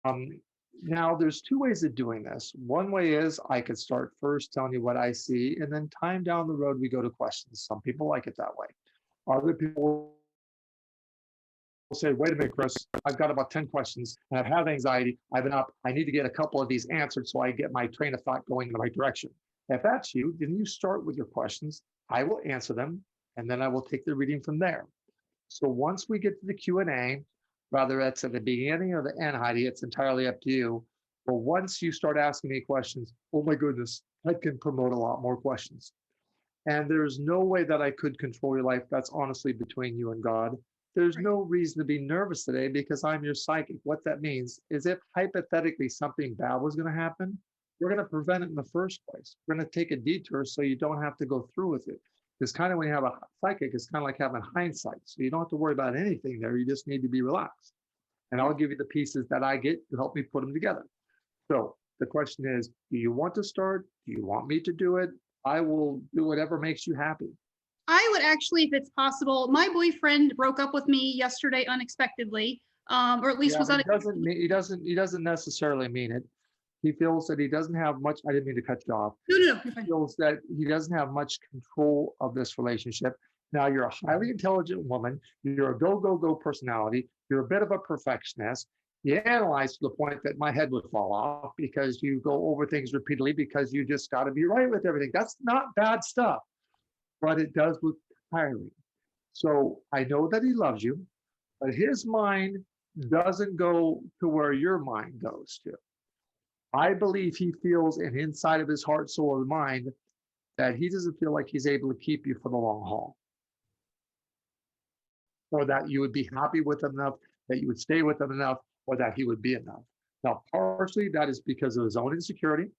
Um, Now, there's two ways of doing this. One way is I could start first telling you what I see, and then time down the road, we go to questions. Some people like it that way. Other people will say, wait a minute, Chris, I've got about 10 questions and I have anxiety. I've been up. I need to get a couple of these answered so I get my train of thought going in the right direction. If that's you, then you start with your questions. I will answer them, and then I will take the reading from there. So once we get to the Q&A, whether it's at the beginning or the end, Heidi, it's entirely up to you. But once you start asking me questions, oh my goodness, I can promote a lot more questions. And there's no way that I could control your life. That's honestly between you and God. There's Right. no reason to be nervous today because I'm your psychic. What that means is if hypothetically something bad was going to happen, we're going to prevent it in the first place. We're going to take a detour so you don't have to go through with it. It's kind of when you have a psychic, it's kind of like having hindsight. So you don't have to worry about anything there. You just need to be relaxed. And I'll give you the pieces that I get to help me put them together. So the question is, do you want to start? Do you want me to do it? I will do whatever makes you happy. I would actually, if it's possible, my boyfriend broke up with me yesterday unexpectedly, or at least Yeah, was but unexpected. he doesn't necessarily mean it. He feels that he doesn't have much. I didn't mean to cut you off. No, no, no, you're He fine. feels that he doesn't have much control of this relationship. Now, you're a highly intelligent woman. You're a go, go, go personality. You're a bit of a perfectionist. You analyze to the point that my head would fall off because you go over things repeatedly because you just got to be right with everything. That's not bad stuff, but it does look tiring. So I know that he loves you, but his mind doesn't go to where your mind goes to. I believe he feels and inside of his heart, soul, and mind that he doesn't feel like he's able to keep you for the long haul, or that you would be happy with him enough, that you would stay with him enough, or that he would be enough. Now, partially that is because of his own insecurity,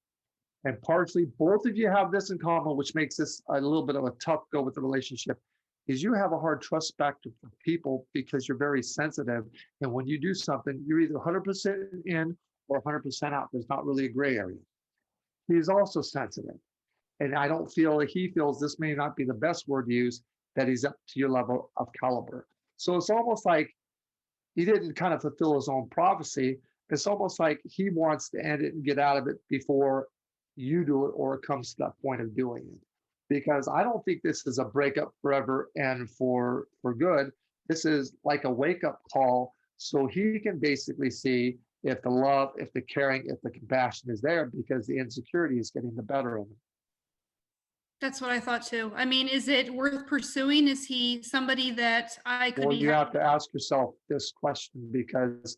and partially both of you have this in common, which makes this a little bit of a tough go with the relationship. Is you have a hard trust factor for people because you're very sensitive, and when you do something, you're either 100% in or 100% out. There's not really a gray area. He's also sensitive. And I don't feel like he feels this may not be the best word to use, that he's up to your level of caliber. So it's almost like he didn't kind of fulfill his own prophecy. It's almost like he wants to end it and get out of it before you do it or it comes to that point of doing it. Because I don't think this is a breakup forever and for good. This is like a wake up call so he can basically see if the love, if the caring, if the compassion is there because the insecurity is getting the better of him. That's what I thought too. I mean, is it worth pursuing? Is he somebody that I could Well, be you have happy? to ask yourself this question because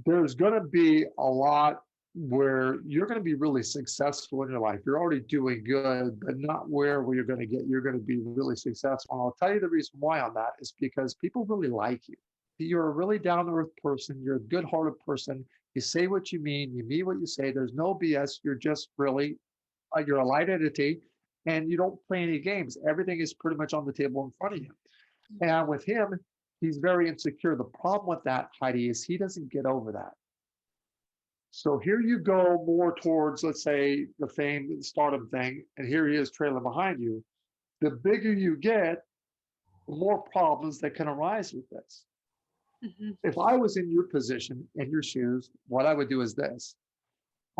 there's going to be a lot where you're going to be really successful in your life. You're already doing good, but not where you're going to get. You're going to be really successful. And I'll tell you the reason why on that is because people really like you. You're a really down to earth person. You're a good hearted person. You say what you mean what you say. There's no BS. You're just really, you're a light entity and you don't play any games. Everything is pretty much on the table in front of you. And with him, he's very insecure. The problem with that, Heidi, is he doesn't get over that. So here you go more towards, let's say, the fame, the stardom thing, and here he is trailing behind you. The bigger you get, the more problems that can arise with this. Mhm. If I was in your position, in your shoes, what I would do is this.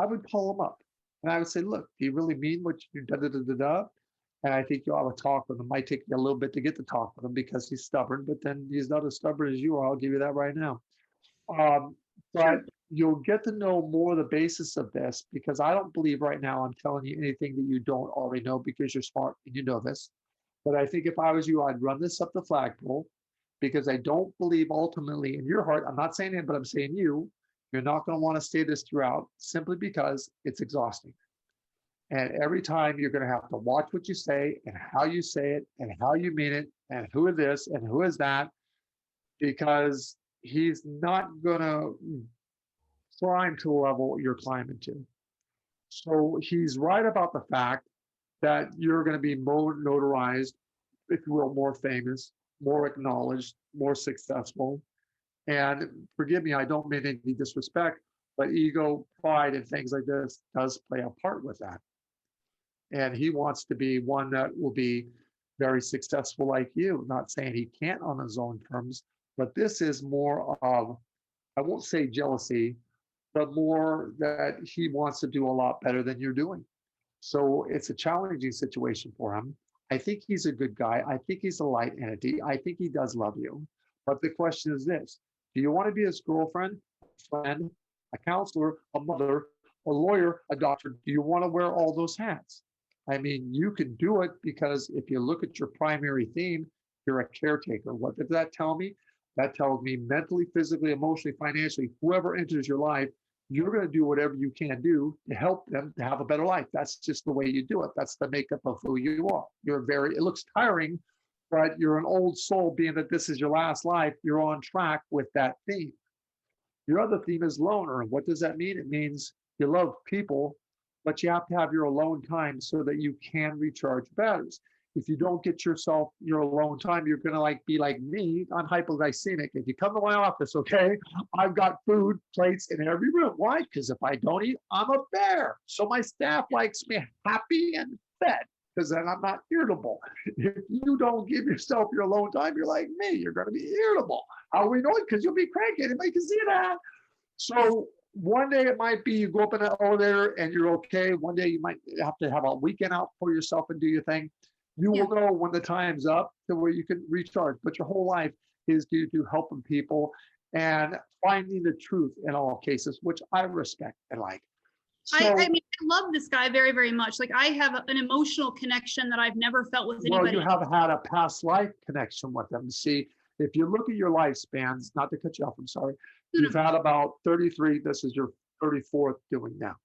I would pull him up and I would say, look, do you really mean what you da da da da da? And I think you ought to talk with him. It might take you a little bit to get to talk with him because he's stubborn, but then he's not as stubborn as you are. I'll give you that right now. Um, but Sure. you'll get to know more the basis of this because I don't believe right now I'm telling you anything that you don't already know because you're smart and you know this. But I think if I was you, I'd run this up the flagpole because I don't believe ultimately in your heart, I'm not saying it, but I'm saying you're not going to want to stay this throughout simply because it's exhausting. And every time you're going to have to watch what you say and how you say it and how you mean it and who is this and who is that because he's not going to climb to a level you're climbing to. So he's right about the fact that you're going to be more notarized, if you will, more famous, more acknowledged, more successful. And forgive me, I don't mean any disrespect, but ego, pride, and things like this does play a part with that. And he wants to be one that will be very successful like you. Not saying he can't on his own terms, but this is more of I won't say jealousy, but more that he wants to do a lot better than you're doing. So it's a challenging situation for him. I think he's a good guy. I think he's a light entity. I think he does love you. But the question is this: do you want to be his girlfriend, a friend, a counselor, a mother, a lawyer, a doctor? Do you want to wear all those hats? I mean, you can do it because if you look at your primary theme, you're a caretaker. What does that tell me? That tells me mentally, physically, emotionally, financially, whoever enters your life, you're going to do whatever you can do to help them to have a better life. That's just the way you do it. That's the makeup of who you are. It looks tiring, but you're an old soul, being that this is your last life. You're on track with that theme. Your other theme is loner. And what does that mean? It means you love people, but you have to have your alone time so that you can recharge batteries. If you don't get yourself your alone time, you're gonna be like me. I'm hypoglycemic. If you come to my office, okay, I've got food plates in every room. Why? Because if I don't eat, I'm a bear. So my staff likes me happy and fed, because then I'm not irritable. If you don't give yourself your alone time, you're like me. You're gonna be irritable. How we know it? Because you'll be cranky. Anybody can see that. So one day it might be you go up in an elevator and you're okay. One day you might have to have a weekend out for yourself and do your thing. You will know when the time's up to where you can recharge. But your whole life is due to helping people and finding the truth in all cases, which I respect and like. So, I mean, I love this guy very, very much. Like, I have an emotional connection that I've never felt with anybody. Well, you have had a past life connection with them. See, if you look at your lifespans, not to cut you off, I'm sorry, you've had about 33, this is your 34th doing now.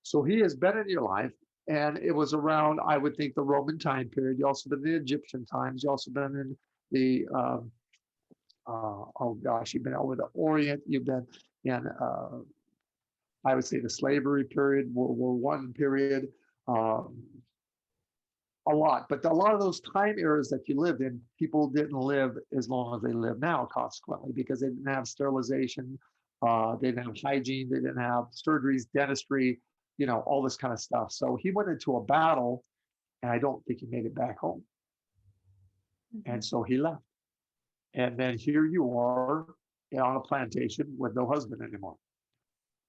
So he has been in your life. And it was around, I would think, the Roman time period. You also been in the Egyptian times. You also been in the, oh gosh, you've been over the Orient. You've been in, I would say, the slavery period, World War I period, a lot. But a lot of those time eras that you lived in, people didn't live as long as they live now, consequently, because they didn't have sterilization, they didn't have hygiene, they didn't have surgeries, dentistry, all this kind of stuff. So he went into a battle, and I don't think he made it back home. And so he left. And then here you are on a plantation with no husband anymore.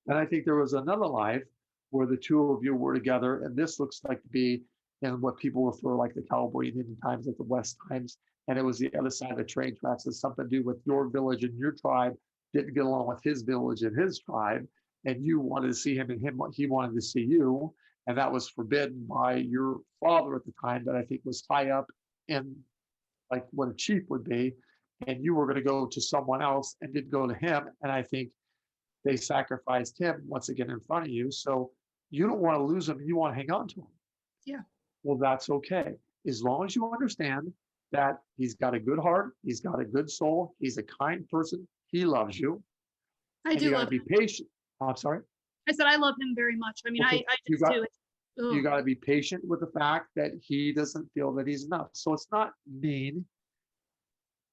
And I think there was another life where the two of you were together, and this looks like to be in what people refer like the cowboy Indian times, like the West times. And it was the other side of the train tracks. It's something to do with your village and your tribe didn't get along with his village and his tribe. And you wanted to see him, and he wanted to see you. And that was forbidden by your father at the time, that I think was high up in like what a chief would be. And you were going to go to someone else and didn't go to him. And I think they sacrificed him once again in front of you. So you don't want to lose him. You want to hang on to him. Yeah. Well, that's okay. As long as you understand that he's got a good heart, he's got a good soul, he's a kind person, he loves you. I do love him. You got to be patient. I'm sorry? I said I love him very much. I mean, okay. I just do it. You got to be patient with the fact that he doesn't feel that he's enough. So it's not mean.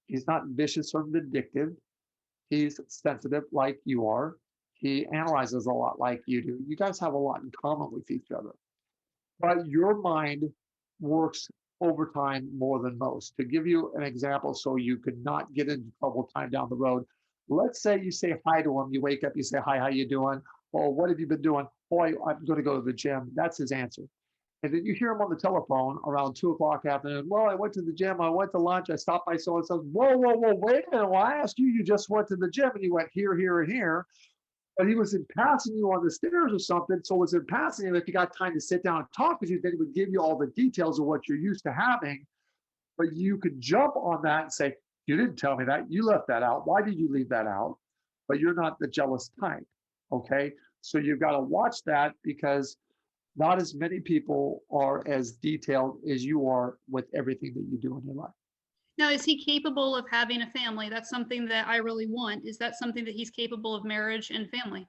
He's not vicious or vindictive. He's sensitive like you are. He analyzes a lot like you do. You guys have a lot in common with each other. But your mind works overtime more than most. To give you an example so you could not get into trouble time down the road, let's say you say hi to him. You wake up, you say, hi, how you doing? Oh, what have you been doing? Oh, I'm going to go to the gym. That's his answer. And then you hear him on the telephone around 2:00 afternoon. Well, I went to the gym. I went to lunch. I stopped by so-and-so. Whoa, wait a minute. Well, I asked you, you just went to the gym and you went here, here, and here. But he was in passing you on the stairs or something. So it was in passing you. If you got time to sit down and talk with you, then he would give you all the details of what you're used to having. But you could jump on that and say, you didn't tell me that. You left that out. Why did you leave that out? But you're not the jealous type. Okay. So you've got to watch that, because not as many people are as detailed as you are with everything that you do in your life. Now, is he capable of having a family? That's something that I really want. Is that something that he's capable of, marriage and family?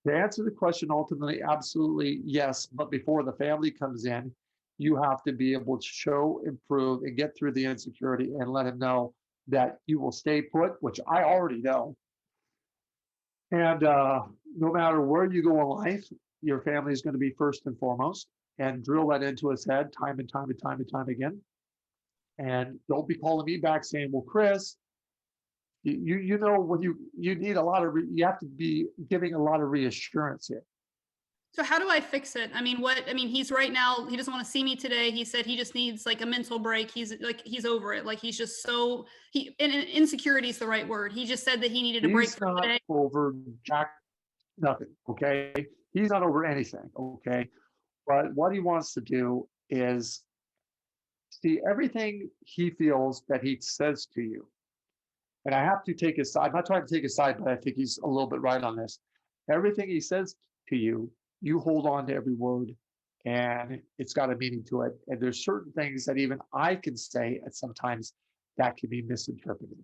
To answer the question, ultimately, absolutely yes. But before the family comes in, you have to be able to show, improve, and get through the insecurity and let him know that you will stay put, which I already know. And no matter where you go in life, your family is going to be first and foremost, and drill that into his head time and time again. And don't be calling me back saying, well, Chris, You know, when you need a lot of, you have to be giving a lot of reassurance here. So how do I fix it? I mean, he's right now, he doesn't want to see me today. He said he just needs like a mental break. He's over it. Like he's just so, and insecurity is the right word. He just said that he needed a break He's from not today. over jack nothing, okay? He's not over anything, okay? But what he wants to do is see everything he feels that he says to you. And I have to take his side. I'm not trying to take his side, but I think he's a little bit right on this. Everything he says to you, you hold on to every word, and it's got a meaning to it. And there's certain things that even I can say at sometimes that can be misinterpreted.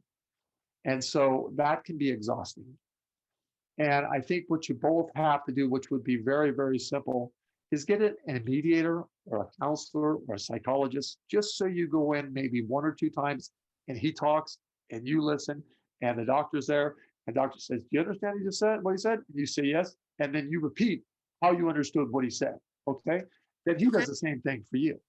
And so that can be exhausting. And I think what you both have to do, which would be very, very simple, is get a mediator or a counselor or a psychologist, just so you go in maybe 1 or 2 times and he talks and you listen and the doctor's there. And the doctor says, do you understand what he said? And you say yes. And then you repeat how you understood what he said. Okay. Then he Okay. does the same thing for you.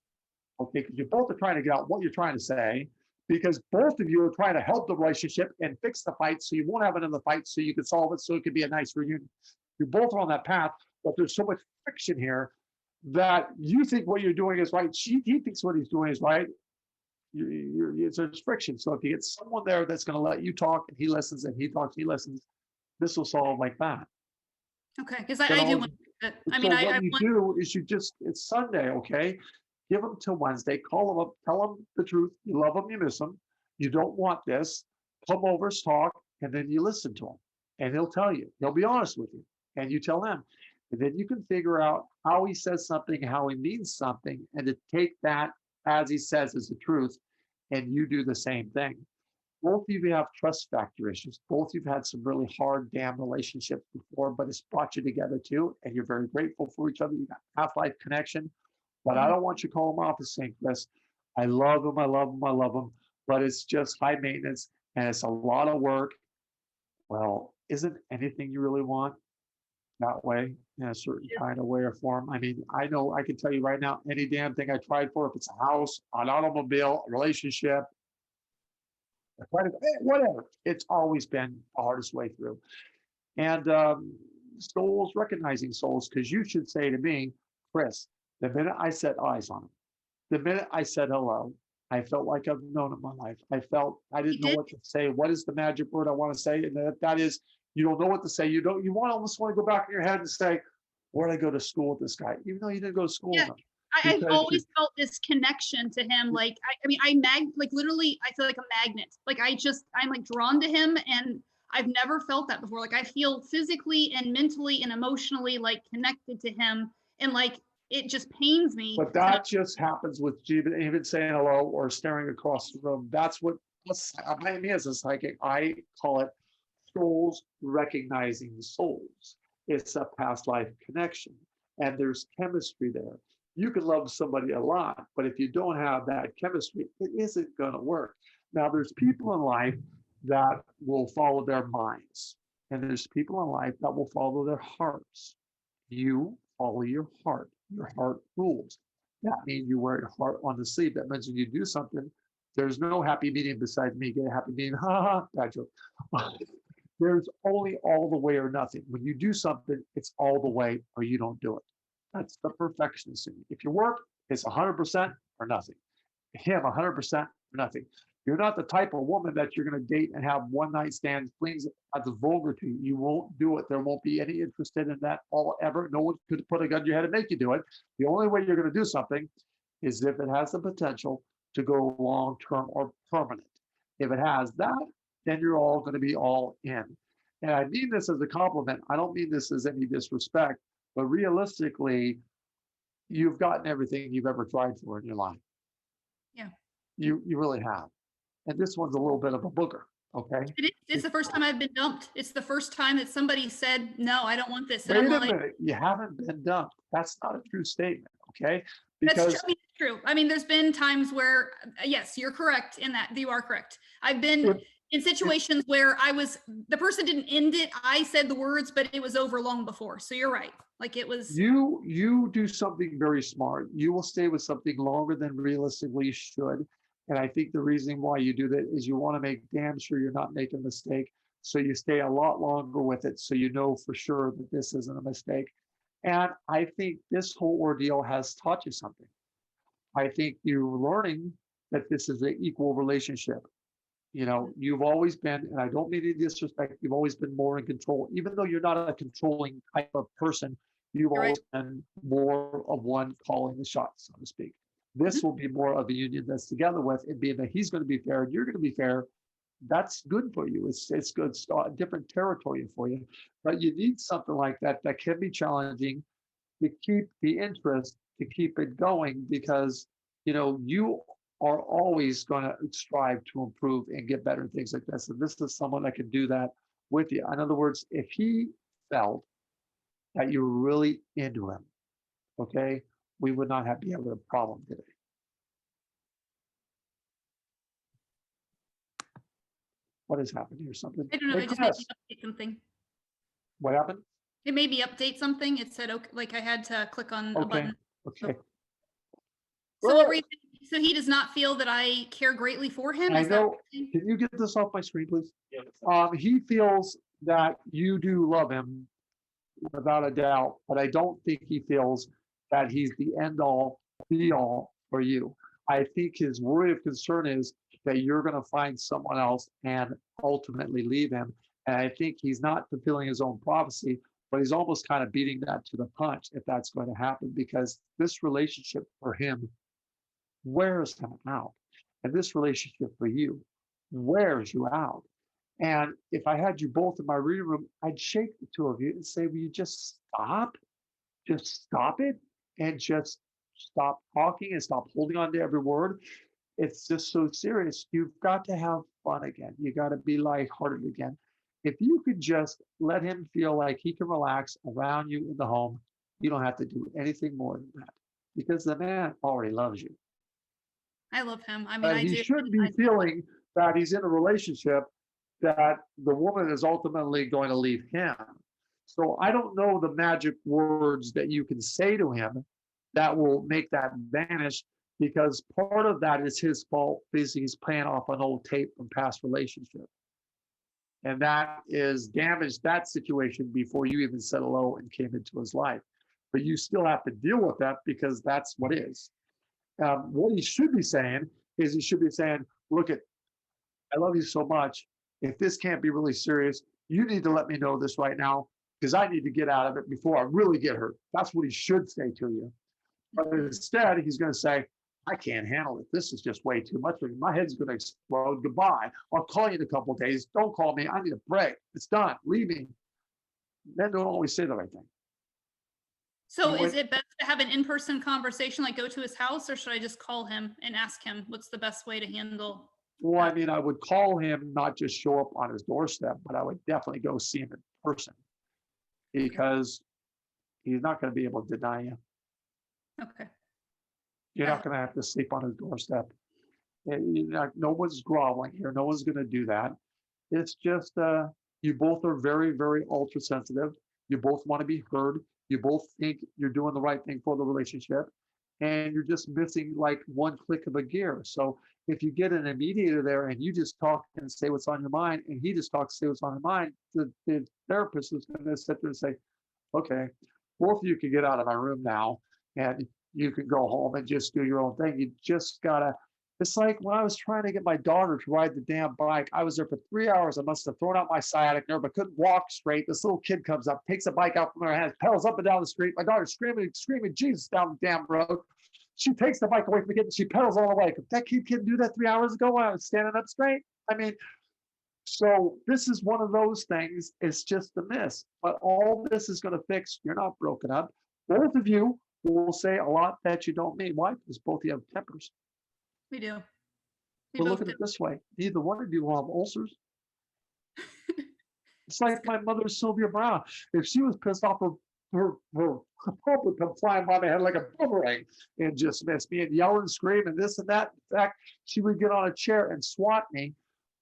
Okay. Because you both are trying to get out what you're trying to say, because both of you are trying to help the relationship and fix the fight so you won't have another fight, so you can solve it, so it can be a nice reunion. You're both on that path, but there's so much friction here that you think what you're doing is right. He thinks what he's doing is right. There's friction. So if you get someone there that's going to let you talk and he listens and he talks, he listens, this will solve like that. Okay, because I do want to, I mean, so I what you want, do is it's Sunday, okay? Give them till Wednesday, call them up, tell them the truth. You love them, you miss them. You don't want this. Come over, talk, and then you listen to him. And he'll tell you, he'll be honest with you. And you tell them. And then you can figure out how he says something, how he means something, and to take that as he says as the truth, and you do the same thing. Both of you have trust factor issues. Both of you've had some really hard damn relationships before, but it's brought you together too, and you're very grateful for each other. You got half-life connection. But I don't want you to call him off as saying, Chris, I love him, I love him, I love him, but it's just high maintenance and it's a lot of work. Well, isn't anything you really want that way, in a certain kind of way or form? I mean, I know I can tell you right now, any damn thing I tried for, if it's a house, an automobile, a relationship, whatever, it's always been the hardest way through. And souls, recognizing souls, because you should say to me, Chris, the minute I set eyes on him, the minute I said hello, I felt like I've known him my life. I didn't know what to say. What is the magic word I want to say? And that is, you don't know what to say. You almost want to go back in your head and say, where did I go to school with this guy? Even though you didn't go to school with him. I've always felt this connection to him. Like, literally, I feel like a magnet. Like I'm like drawn to him, and I've never felt that before. Like I feel physically and mentally and emotionally like connected to him. And like, it just pains me. But that just happens with even saying hello or staring across the room. That's what me as a psychic, I call it souls recognizing souls. It's a past life connection, and there's chemistry there. You can love somebody a lot, but if you don't have that chemistry, it isn't going to work. Now, there's people in life that will follow their minds, and there's people in life that will follow their hearts. You follow your heart. Your heart rules. That means you wear your heart on the sleeve. That means when you do something, there's no happy medium besides me. Get a happy medium. Ha ha. Bad joke. There's only all the way or nothing. When you do something, it's all the way or you don't do it. That's the perfectionist in you. If your work is 100% or nothing, him 100% or nothing. You're not the type of woman that you're going to date and have one night stand things that's vulgar to you. You won't do it. There won't be any interest in that all ever. No one could put a gun to your head and make you do it. The only way you're going to do something is if it has the potential to go long term or permanent. If it has that, then you're all going to be all in. And I mean this as a compliment. I don't mean this as any disrespect, but realistically, you've gotten everything you've ever tried for in your life. Yeah. You really have. And this one's a little bit of a booger, okay? It's the first time I've been dumped. It's the first time that somebody said, no, I don't want this. Wait a minute, you haven't been dumped. That's not a true statement, okay? Because that's true. I mean, there's been times where, yes, you're correct in that. You are correct. I've been in situations where the person didn't end it. I said the words, but it was over long before. So you're right. Like it was. You do something very smart. You will stay with something longer than realistically you should. And I think the reason why you do that is you want to make damn sure you're not making a mistake. So you stay a lot longer with it. So you know for sure that this isn't a mistake. And I think this whole ordeal has taught you something. I think you're learning that this is an equal relationship. You know, you've always been, and I don't mean any disrespect, you've always been more in control, even though you're not a controlling type of person, you've You're right. always been more of one calling the shots, so to speak. This Mhm. will be more of a union that's together with, and being that he's going to be fair and you're going to be fair. That's good for you. It's good. It's a different territory for you, but you need something like that that can be challenging to keep the interest, to keep it going, because you know you are always going to strive to improve and get better and things like this. And this is someone that can do that with you. In other words, if he felt that you were really into him, okay, we would not have be having a problem today. What has happened here? Something? I don't know. Hey, It just made Chris, me update something. what happened? It made me update something. It said, okay, like I had to click on a Okay, button. okay. So what were you saying? So he does not feel that I care greatly for him? I Is that what know. you're saying? Can you get this off my screen, please? He feels that you do love him without a doubt, but I don't think he feels that he's the end all be all for you. I think his worry of concern is that you're going to find someone else and ultimately leave him. And I think he's not fulfilling his own prophecy, but he's almost kind of beating that to the punch if that's going to happen, because this relationship for him wears him out. And this relationship for you wears you out. And if I had you both in my reading room, I'd shake the two of you and say, will you just stop? Just stop it and just stop talking and stop holding on to every word. It's just so serious. You've got to have fun again. You got to be lighthearted again. If you could just let him feel like he can relax around you in the home, you don't have to do anything more than that, because the man already loves you. I love him. I mean, But I he do. should be feeling that he's in a relationship that the woman is ultimately going to leave him. So I don't know the magic words that you can say to him that will make that vanish, because part of that is his fault because he's playing off an old tape from past relationship. And that is damaged that situation before you even said hello and came into his life. But you still have to deal with that because that's what is. What he should be saying is he should be saying, look, I love you so much. If this can't be really serious, you need to let me know this right now, because I need to get out of it before I really get hurt. That's what he should say to you. But instead, he's going to say, I can't handle it. This is just way too much for me. My head's going to explode. Goodbye. I'll call you in a couple of days. Don't call me. I need a break. It's done. Leave me. Men don't always say the right thing. So is it best to have an in-person conversation, like go to his house, or should I just call him and ask him what's the best way to handle? Well, I mean, I would call him, not just show up on his doorstep, but I would definitely go see him in person, because he's not going to be able to deny you. Okay. You're not going to have to sleep on his doorstep. No one's groveling here. No one's going to do that. It's just you both are very, very ultra sensitive. You both want to be heard. You both think you're doing the right thing for the relationship, and you're just missing like one click of a gear. So if you get an mediator there and you just talk and say what's on your mind, and he just talks, say what's on your mind, the therapist is going to sit there and say, okay, both of you can get out of my room now, and you can go home and just do your own thing. You just gotta. It's like when I was trying to get my daughter to ride the damn bike. I was there for 3 hours. I must have thrown out my sciatic nerve. I couldn't walk straight. This little kid comes up, takes a bike out from her hands, pedals up and down the street. My daughter's screaming Jesus down the damn road. She takes the bike away from the kid and she pedals all the way. That kid couldn't do that 3 hours ago when I was standing up straight. I mean, so this is one of those things. It's just a miss. But all this is going to fix. You're not broken up. Both of you will say a lot that you don't mean. Why? Because both of you have tempers. We do. But look at it this way. Neither one of you will have ulcers. It's like my mother, Sylvia Brown. If she was pissed off, her pump would come flying by my head like a boomerang and just miss me and yell and scream and this and that. In fact, she would get on a chair and swat me.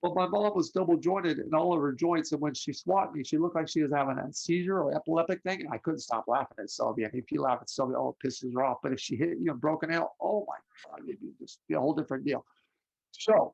But my mom was double jointed in all of her joints. And when she swat me, she looked like she was having a seizure or epileptic thing. And I couldn't stop laughing at Sylvia. And if you laugh at Sylvia, oh, it pisses her off. But if she hit you and broke a nail, oh my God, it'd be just be a whole different deal. So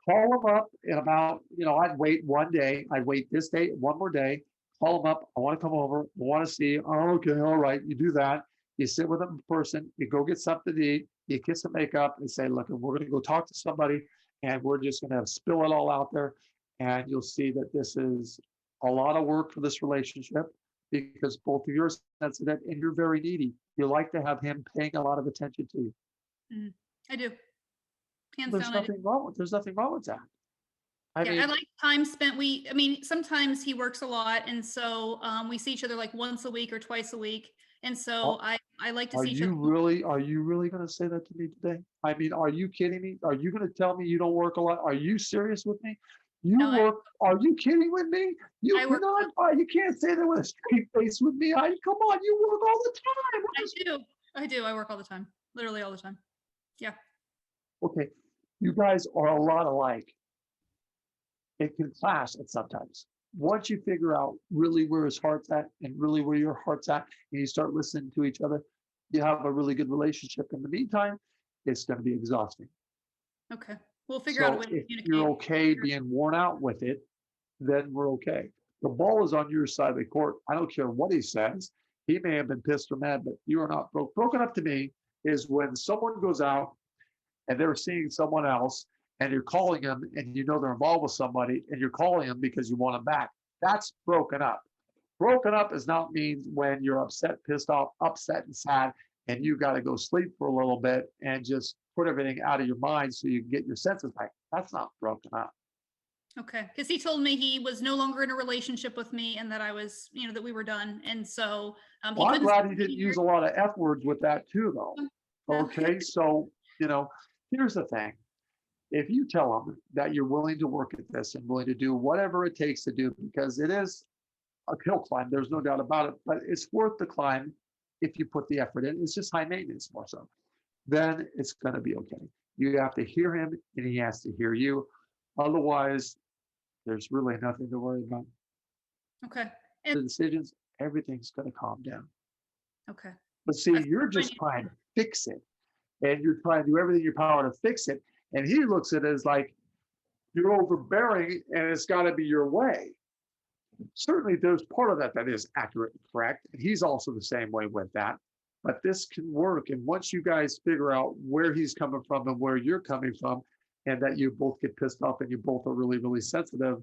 call them up in about, I'd wait one day. I'd wait this day, one more day. Call them up. I want to come over. I want to see you. Oh, okay, all right. You do that. You sit with them in person. You go get something to eat. You kiss some makeup and say, look, we're going to go talk to somebody, and we're just going to spill it all out there. And you'll see that this is a lot of work for this relationship because both of you are sensitive and you're very needy. You like to have him paying a lot of attention to you. I do. Hands There's down, I do. nothing wrong with that. I Yeah, I mean, like time spent. I mean, sometimes he works a lot, and so we see each other like once a week or twice a week, and so I like to are see each other. are you really going to say that to me today? I mean, are you kidding me? Are you going to tell me you don't work a lot? Are you serious with me? You No, work, are you kidding with me? You I work a lot. cannot, you can't say that with a straight face with me. Come on, you work all the time. I do. I work all the time, literally all the time. Yeah. Okay, you guys are a lot alike. It can clash at sometimes. Once you figure out really where his heart's at and really where your heart's at, and you start listening to each other, you have a really good relationship. In the meantime, it's going to be exhausting. Okay. We'll figure out a So way to if communicate. you're okay being worn out with it, then we're okay. The ball is on your side of the court. I don't care what he says. He may have been pissed or mad, but you are not broke. Broken up to me is when someone goes out and they're seeing someone else and you're calling them and they're involved with somebody and you're calling them because you want them back. That's broken up. Broken up is not means when you're upset, pissed off, upset and sad, and you got to go sleep for a little bit and just put everything out of your mind so you can get your senses back. That's not broken up. Okay. Because he told me he was no longer in a relationship with me and that I was, that we were done. And so Well, I'm couldn't glad see he me didn't use a lot of F words with that too, though. No. Okay, so, here's the thing. If you tell them that you're willing to work at this and willing to do whatever it takes to do, because it is a hill climb, there's no doubt about it, but it's worth the climb if you put the effort in. It's just high maintenance more so. Then it's going to be okay. You have to hear him and he has to hear you. Otherwise, there's really nothing to worry about. Okay. The decisions, everything's going to calm down. Okay. But see, you're just trying to fix it. And you're trying to do everything in your power to fix it. And he looks at it as like you're overbearing and it's got to be your way. Certainly, there's part of that is accurate and correct. And he's also the same way with that. But this can work. And once you guys figure out where he's coming from and where you're coming from, and that you both get pissed off and you both are really, really sensitive,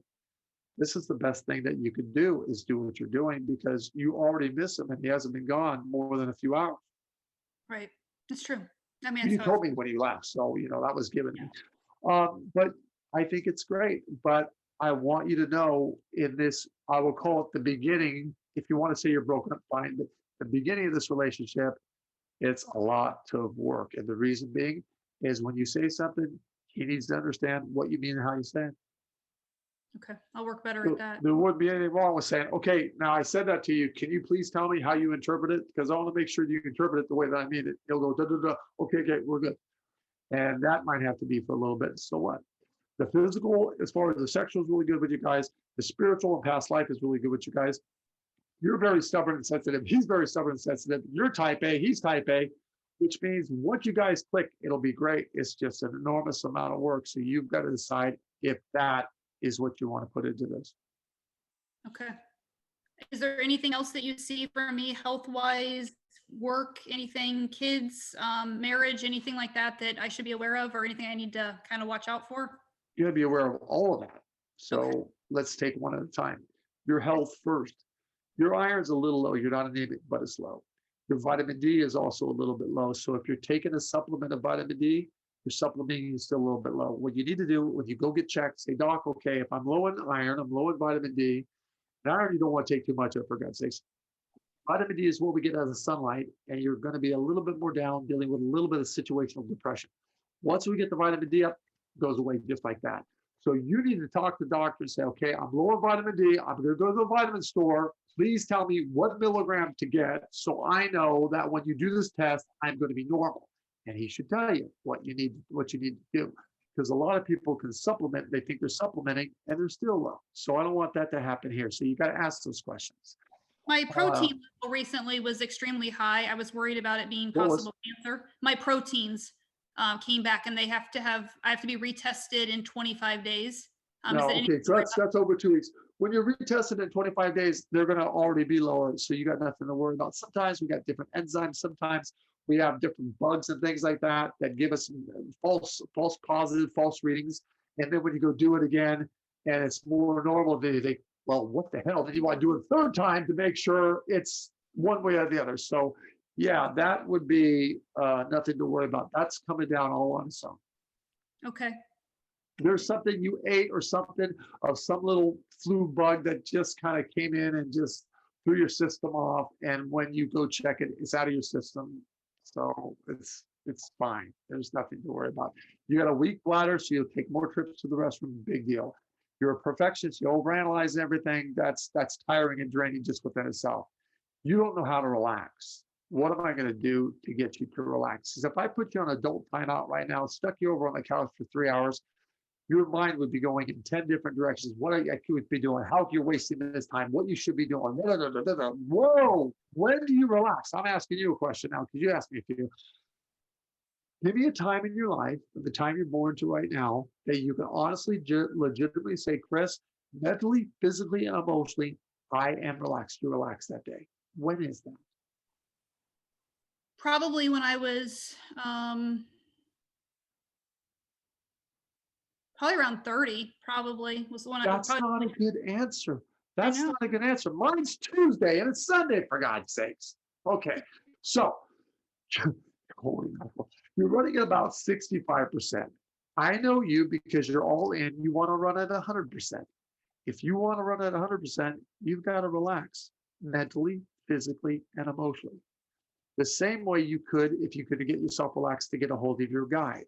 this is the best thing that you can do is do what you're doing because you already miss him and he hasn't been gone more than a few hours. Right. That's true. I mean, You told me when he left. So, that was given. Yeah. But I think it's great. But I want you to know in this, I will call it the beginning. If you want to say you're broken up, fine. But the beginning of this relationship, it's a lot of work. And the reason being is when you say something, he needs to understand what you mean and how you say it. Okay. I'll work better at that. There wouldn't be anything wrong with saying, okay, now I said that to you. Can you please tell me how you interpret it? Because I want to make sure you interpret it the way that I mean it. He'll go, da, da, da. Okay, we're good. And that might have to be for a little bit. So what? The physical, as far as the sexual, is really good with you guys. The spiritual and past life is really good with you guys. You're very stubborn and sensitive. He's very stubborn and sensitive. You're type A, he's type A, which means once you guys click, it'll be great. It's just an enormous amount of work. So you've got to decide if that is what you want to put into this. Okay. Is there anything else that you see for me health-wise, work, anything, kids, marriage, anything like that I should be aware of or anything I need to kind of watch out for? You gotta be aware of all of that. So let's take one at a time. Your health first. Your iron's a little low. You're not anemic, but it's low. Your vitamin D is also a little bit low. So if you're taking a supplement of vitamin D, your supplementing is still a little bit low. What you need to do when you go get checked, say, doc, okay, if I'm low in iron, I'm low in vitamin D, and iron you don't want to take too much of, for God's sakes. Vitamin D is what we get out of the sunlight, and you're going to be a little bit more down, dealing with a little bit of situational depression. Once we get the vitamin D up, it goes away just like that. So you need to talk to the doctor and say, okay, I'm low on vitamin D. I'm going to go to the vitamin store. Please tell me what milligram to get so I know that when you do this test, I'm going to be normal. And he should tell you what you need to do. Because a lot of people can supplement, they think they're supplementing, and they're still low. So I don't want that to happen here. So you got to ask those questions. My protein level recently was extremely high. I was worried about it being possible cancer. My proteins came back and I have to be retested in 25 days. No, okay, so that's over 2 weeks. When you're retested in 25 days, they're going to already be lower. So you got nothing to worry about. Sometimes we got different enzymes. Sometimes we have different bugs and things like that that give us false positive, false readings. And then when you go do it again and it's more normal, then you think, well, what the hell? Then you want to do it a third time to make sure it's one way or the other. So yeah, that would be nothing to worry about. That's coming down all on its own. Okay. There's something you ate or something of some little flu bug that just kind of came in and just threw your system off. And when you go check it, it's out of your system. So it's fine. There's nothing to worry about. You got a weak bladder, so you'll take more trips to the restroom. Big deal. You're a perfectionist. You overanalyze everything. That's tiring and draining just within itself. You don't know how to relax. What am I going to do to get you to relax? Because if I put you on adult timeout right now, stuck you over on the couch for 3 hours, your mind would be going in 10 different directions. What I could be doing, how you're wasting this time, what you should be doing. Whoa, when do you relax? I'm asking you a question now because you asked me a few. Give me a time in your life, from the time you're born to right now, that you can honestly, legitimately say, Chris, mentally, physically, and emotionally, I am relaxed. You relaxed that day. When is that? Probably when I was probably around 30, probably was the one. That's not a good answer. That's not a good answer. Mine's Tuesday and it's Sunday, for God's sakes. Okay, so holy mackerel, you're running at about 65%. I know you because you're all in. You want to run at 100%. If you want to run at 100%, you've got to relax mentally, physically, and emotionally. The same way you could if you could get yourself relaxed to get a hold of your guide.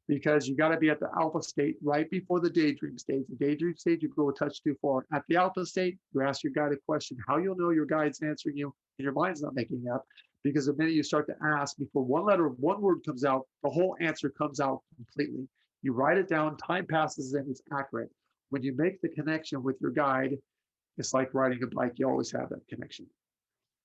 Because you got to be at the alpha state right before the daydream stage. The daydream stage, you go a touch too far. At the alpha state, you ask your guide a question. How you'll know your guide's answering you and your mind's not making it up. Because the minute you start to ask, before one word comes out, the whole answer comes out completely. You write it down, time passes, and it's accurate. When you make the connection with your guide, it's like riding a bike. You always have that connection.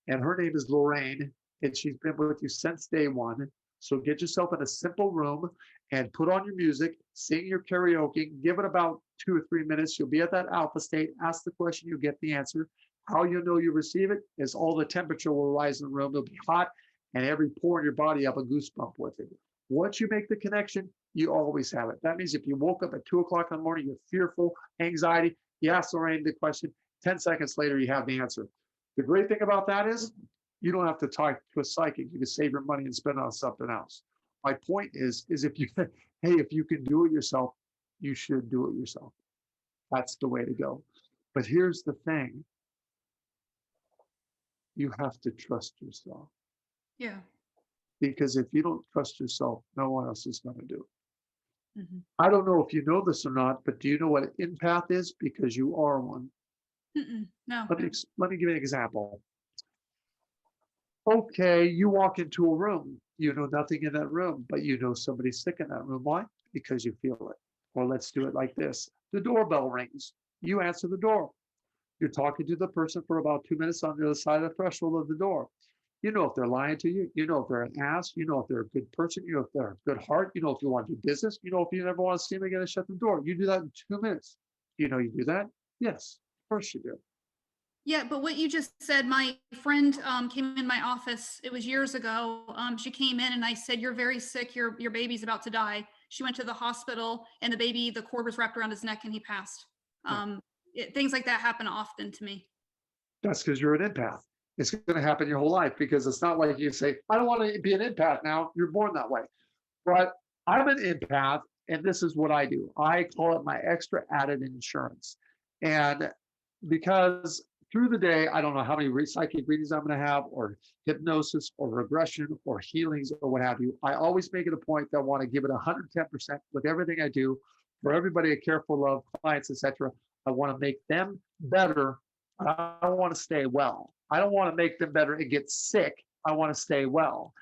And her name is Lorraine, and she's been with you since day one. So get yourself in a simple room and put on your music, sing your karaoke, give it about 2 or 3 minutes. You'll be at that alpha state, ask the question, you get the answer. How you know you receive it is all the temperature will rise in the room. It'll be hot, and every pore in your body have a goosebump with it. Once you make the connection, you always have it. That means if you woke up at 2 o'clock in the morning, you're fearful, anxiety, you ask Lorraine the question, 10 seconds later, you have the answer. The great thing about that is you don't have to talk to a psychic. You can save your money and spend it on something else. My point is if you, hey, if you can do it yourself, you should do it yourself. That's the way to go. But here's the thing. You have to trust yourself. Yeah. Because if you don't trust yourself, no one else is going to do it. Mm-hmm. I don't know if you know this or not, but do you know what an empath is? Because you are one. No. Let me give you an example. Okay, you walk into a room, you know nothing in that room, but you know somebody's sick in that room. Why? Because you feel it. Or let's do it like this. The doorbell rings. You answer the door. You're talking to the person for about 2 minutes on the other side of the threshold of the door. You know if they're lying to you. You know if they're an ass. You know if they're a good person. You know if they're a good heart. You know if you want to do business. You know if you never want to see them again and shut the door. You do that in 2 minutes. You know you do that? Yes, of course you do. Yeah, but what you just said, my friend came in my office. It was years ago. She came in and I said, "You're very sick. Your baby's about to die." She went to the hospital and the cord was wrapped around his neck and he passed. Things like that happen often to me. That's because you're an empath. It's going to happen your whole life because it's not like you say, I don't want to be an empath now. You're born that way. But I'm an empath and this is what I do. I call it my extra added insurance. And because through the day, I don't know how many psychic readings I'm going to have, or hypnosis, or regression, or healings, or what have you. I always make it a point that I want to give it 110% with everything I do. For everybody I care for, love, clients, etc. I want to make them better. I want to stay well. I don't want to make them better and get sick. I want to stay well.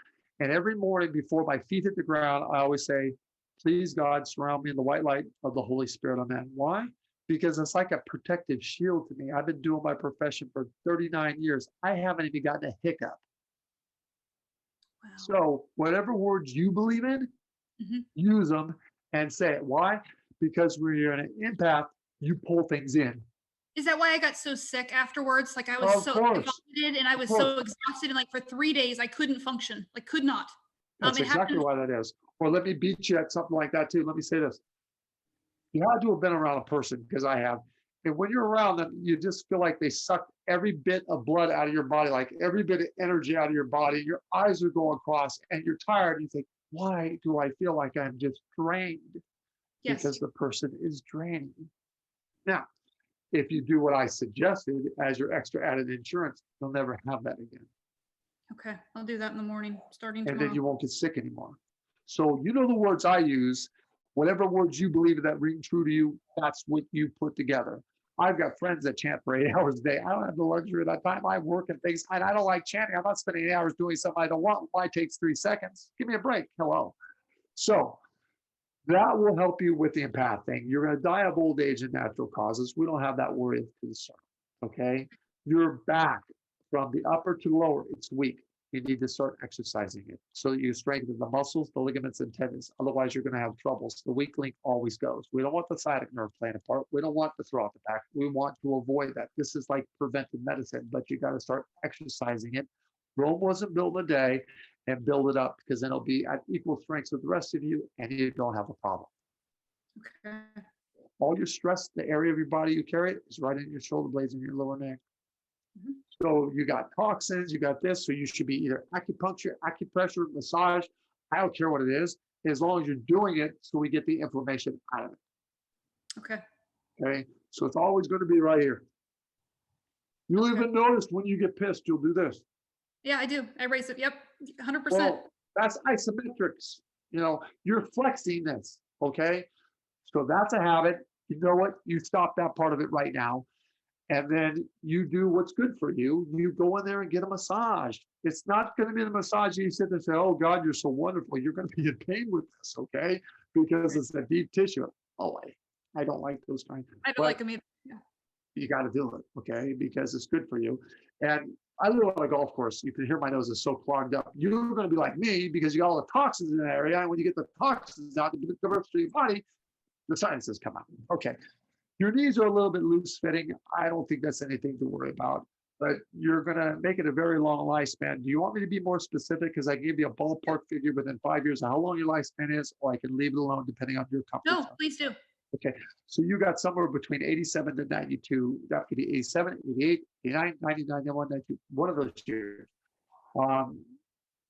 And every morning before my feet hit the ground, I always say, please, God, surround me in the white light of the Holy Spirit. Amen. Why? Because it's like a protective shield to me. I've been doing my profession for 39 years. I haven't even gotten a hiccup. Wow. So whatever words you believe in, Use them and say it. Why? Because when you're an empath, you pull things in. Is that why I got so sick afterwards? Like I was Of so course. vomited and I was so exhausted, and like for 3 days I couldn't function, like could not. That's It exactly happened. why that is. Or let me beat you at something like that too. Let me say this. You had to have been around a person, because I have. And when you're around them, you just feel like they suck every bit of blood out of your body, like every bit of energy out of your body. Your eyes are going across and you're tired. You think, why do I feel like I'm just drained? Yes. Because the person is draining. Now, if you do what I suggested as your extra added insurance, you'll never have that again. Okay, I'll do that in the morning, starting And tomorrow. then you won't get sick anymore. So you know the words I use, whatever words you believe that ring true to you, that's what you put together. I've got friends that chant for 8 hours a day. I don't have the luxury of that time. I work and things, and I don't like chanting. I'm not spending 8 hours doing something I don't want. Why takes 3 seconds? Give me a break. Hello. So that will help you with the empath thing. You're going to die of old age and natural causes. We don't have that worry of concern. Okay. Your back from the upper to lower, it's weak. You need to start exercising it so that you strengthen the muscles, the ligaments, and tendons. Otherwise, you're going to have troubles. The weak link always goes. We don't want the sciatic nerve playing a part. We don't want to throw out the back. We want to avoid that. This is like preventive medicine, but you got to start exercising it. Rome wasn't built in a day, and build it up, because then it'll be at equal strength with the rest of you, and you don't have a problem. Okay. All your stress, the area of your body you carry it, is right in your shoulder blades and your lower neck. So you got toxins, you got this, so you should be either acupuncture, acupressure, massage. I don't care what it is, as long as you're doing it so we get the inflammation out of it. Okay. Okay, so it's always going to be right here. You'll even notice when you get pissed, you'll do this. Yeah, I do. I raise it. Yep, 100%. Well, that's isometrics. You're flexing this. Okay, so that's a habit. You know what? You stop that part of it right now. And then you do what's good for you. You go in there and get a massage. It's not going to be the massage you sit there and say, oh God, you're so wonderful. You're going to be in pain with this, okay? Because it's a deep tissue. Oh, I don't like those kinds. I don't like them either. Yeah. You got to do it, okay? Because it's good for you. And I live on a golf course. You can hear my nose is so clogged up. You're going to be like me because you got all the toxins in that area. And when you get the toxins out, the rest of your body, the sinuses come out. Okay. Your knees are a little bit loose fitting. I don't think that's anything to worry about, but you're going to make it a very long lifespan. Do you want me to be more specific? Because I gave you a ballpark figure within 5 years of how long your lifespan is, or I can leave it alone depending on your comfort. No, please do. Okay. So you got somewhere between 87 to 92. That could be 87, 88, 89, 90, 91, 92, one of those years.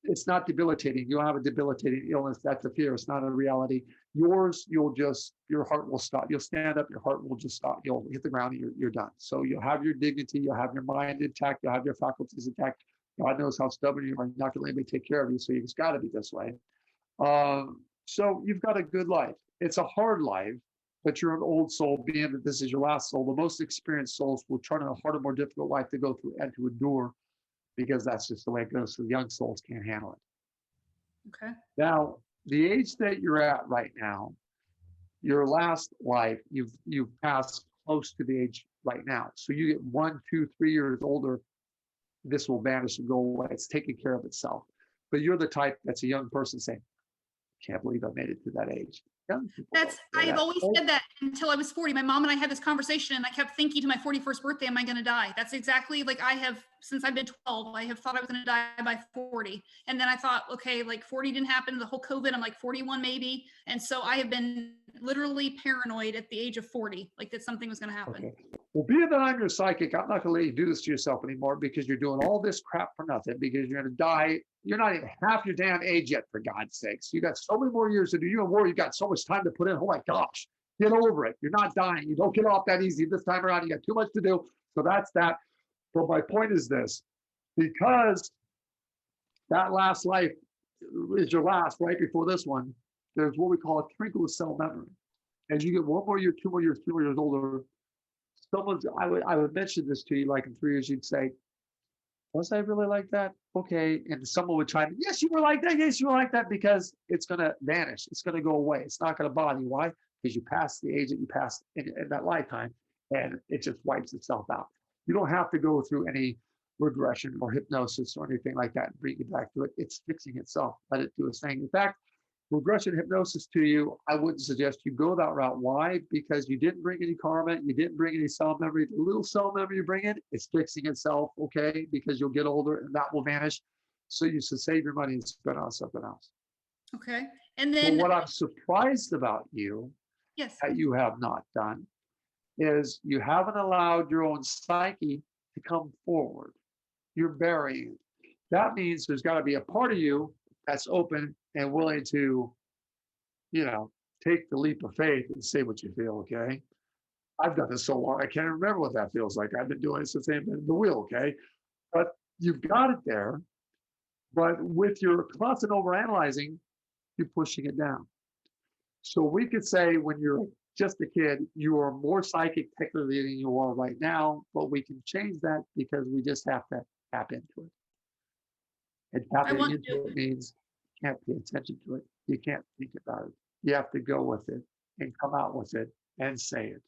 It's not debilitating. You don't have a debilitating illness. That's a fear. It's not a reality. Yours, your heart will stop. You'll stand up, your heart will just stop. You'll hit the ground and you're done. So you'll have your dignity, you'll have your mind intact, you'll have your faculties intact. God knows how stubborn you are. You're not going to let anybody take care of you. So you've got to be this way. So you've got a good life. It's a hard life, but you're an old soul, being that this is your last soul. The most experienced souls will chart a harder, more difficult life to go through and to endure, because that's just the way it goes. So the young souls can't handle it. Okay. Now, the age that you're at right now, your last life, you've passed close to the age right now. So you get 1, 2, 3 years older, this will vanish and go away. It's taking care of itself. But you're the type that's a young person saying, can't believe I made it to that age. I've always said that until I was 40. My mom and I had this conversation, and I kept thinking to my 41st birthday, am I going to die? That's exactly like I have, since I've been 12, I have thought I was going to die by 40. And then I thought, okay, like 40 didn't happen, the whole COVID, I'm like 41 maybe. And so I have been literally paranoid at the age of 40, like that something was going to happen. Okay. Well, being that I'm your psychic, I'm not going to let you do this to yourself anymore, because you're doing all this crap for nothing, because you're going to die. You're not even half your damn age yet, for God's sakes. You got so many more years to do. You and war, you got so much time to put in. Oh my gosh, get over it. You're not dying. You don't get off that easy this time around. You got too much to do. So that's that. But my point is this, because that last life is your last, right before this one, there's what we call a twinkle of cell memory. As you get 1 more year, 2 more years, 3 more years older, I would mention this to you, like in 3 years, you'd say, was I really like that? Okay. And someone would chime in, yes, you were like that. Yes, you were like that, because it's going to vanish. It's going to go away. It's not going to bother you. Why? Because you passed the age that you passed in that lifetime, and it just wipes itself out. You don't have to go through any regression or hypnosis or anything like that and bring you back to it. It's fixing itself. Let it do its thing. In fact, regression hypnosis to you, I wouldn't suggest you go that route. Why? Because you didn't bring any karma, you didn't bring any cell memory. The little cell memory you bring in, it's fixing itself, okay? Because you'll get older and that will vanish. So you should save your money and spend on something else. Okay. And But then, what I'm surprised about you yes. that you have not done is you haven't allowed your own psyche to come forward. You're burying it. That means there's got to be a part of you that's open and willing to, take the leap of faith and say what you feel, okay? I've done this so long, I can't remember what that feels like. I've been doing it since I've been in the wheel, okay? But you've got it there. But with your constant overanalyzing, you're pushing it down. So we could say when you're just a kid, you are more psychic technically than you are right now, but we can change that because we just have to tap into it. And tapping into it means you can't pay attention to it. You can't think about it. You have to go with it and come out with it and say it.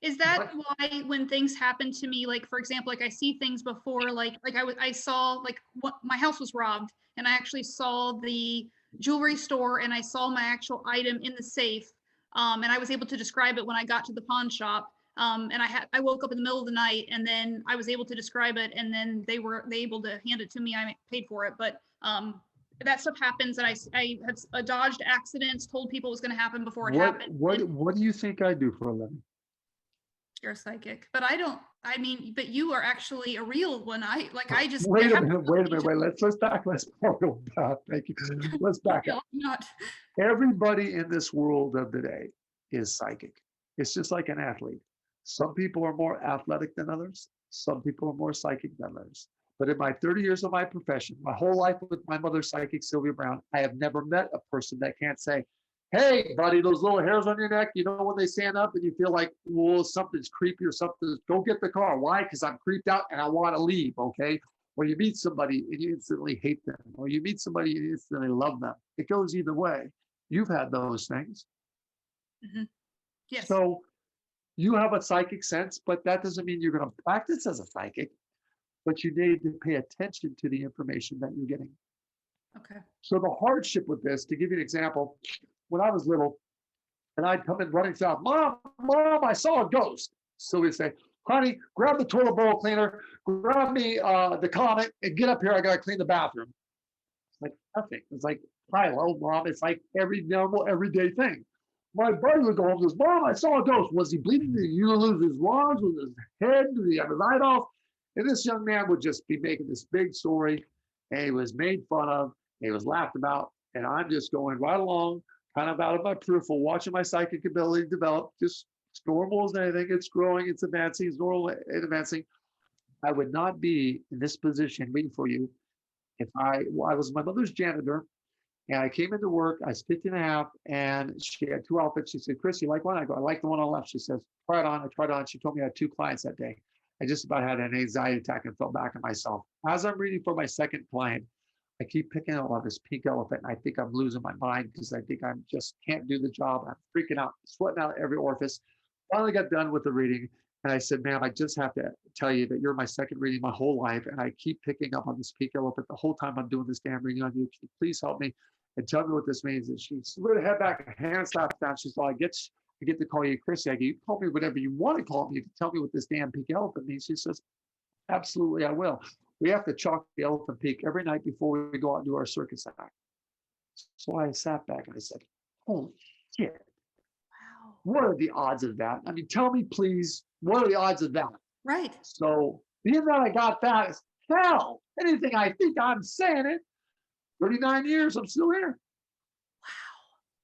Is that why when things happen to me, like for example, like I see things before, I saw like what my house was robbed, and I actually saw the jewelry store and I saw my actual item in the safe, and I was able to describe it when I got to the pawn shop, and I woke up in the middle of the night and then I was able to describe it, and then they able to hand it to me. I paid for it, but that stuff happens, and I had dodged accidents, told people it was going to happen before it happened. What do you think I do for a living? You're a psychic, but but you are actually a real one. Wait a minute. Let's back. Thank you. Let's back up. Everybody in this world of today is psychic. It's just like an athlete. Some people are more athletic than others. Some people are more psychic than others. But in my 30 years of my profession, my whole life with my mother, psychic Sylvia Brown, I have never met a person that can't say, hey, buddy, those little hairs on your neck, when they stand up and you feel like, well, something's creepy or something, go get the car. Why? Because I'm creeped out and I want to leave, okay? Or you meet somebody and you instantly hate them. Or you meet somebody and you instantly love them. It goes either way. You've had those things. Mm-hmm. Yes. So you have a psychic sense, but that doesn't mean you're going to practice as a psychic, but you need to pay attention to the information that you're getting. Okay. So the hardship with this, to give you an example, when I was little, and I'd come in running out, Mom, I saw a ghost. So we'd say, honey, grab the toilet bowl cleaner, grab me the Comet, and get up here. I got to clean the bathroom. It's like nothing. It's like, hello, Mom. It's like every normal, everyday thing. My buddy would go home and says, Mom, I saw a ghost. Was he bleeding? Did he lose his lungs? Was his head? Did he have his eye off? And this young man would just be making this big story, and he was made fun of, and he was laughed about, and I'm just going right along, kind of out of my peripheral, watching my psychic ability develop, just as normal as anything. It's growing, it's advancing, it's normal and advancing. I would not be in this position waiting for you if I was my mother's janitor, and I came into work, I was 50 and a half, and she had two outfits. She said, Chris, you like one? I go, I like the one on the left. She says, try it on. I tried it on. She told me I had 2 clients that day. I just about had an anxiety attack and fell back on myself. As I'm reading for my second client, I keep picking up on this pink elephant, and I think I'm losing my mind because I think I'm just can't do the job. I'm freaking out, sweating out every orifice. Finally got done with the reading, and I said, ma'am, I just have to tell you that you're my second reading my whole life, and I keep picking up on this pink elephant the whole time I'm doing this damn reading on you. Can you please help me and tell me what this means? And she slid her head back, her hand slapped down. She said, I get to call you Chrissy. I go, you call me whatever you want to call me. You can tell me what this damn pink elephant means. She says, absolutely, I will. We have to chalk the elephant peak every night before we go out and do our circus act. So I sat back and I said, holy shit. Wow. What are the odds of that? I mean, tell me, please, what are the odds of that? Right. So being that I got that, is hell, anything I think I'm saying it, 39 years, I'm still here. Wow.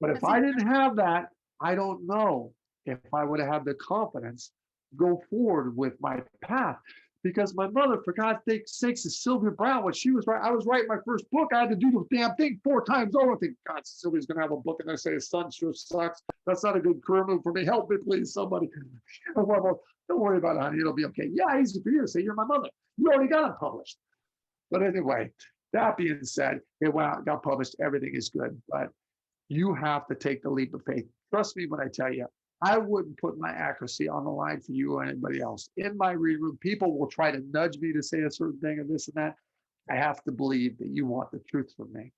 But if I didn't have that, I don't know if I would have had the confidence to go forward with my path. Because my mother, for God's sakes, is Sylvia Brown. When she was I was writing my first book. I had to do the damn thing 4 times over. I think, God, Sylvia's going to have a book, and I say, his son sure sucks. That's not a good career move for me. Help me, please, somebody. Don't worry about it, honey. It'll be okay. Yeah, easy for you to say, you're my mother. You already got it published. But anyway, that being said, it went out, got published. Everything is good. But you have to take the leap of faith. Trust me when I tell you, I wouldn't put my accuracy on the line for you or anybody else. In my reading room, people will try to nudge me to say a certain thing and this and that. I have to believe that you want the truth from me.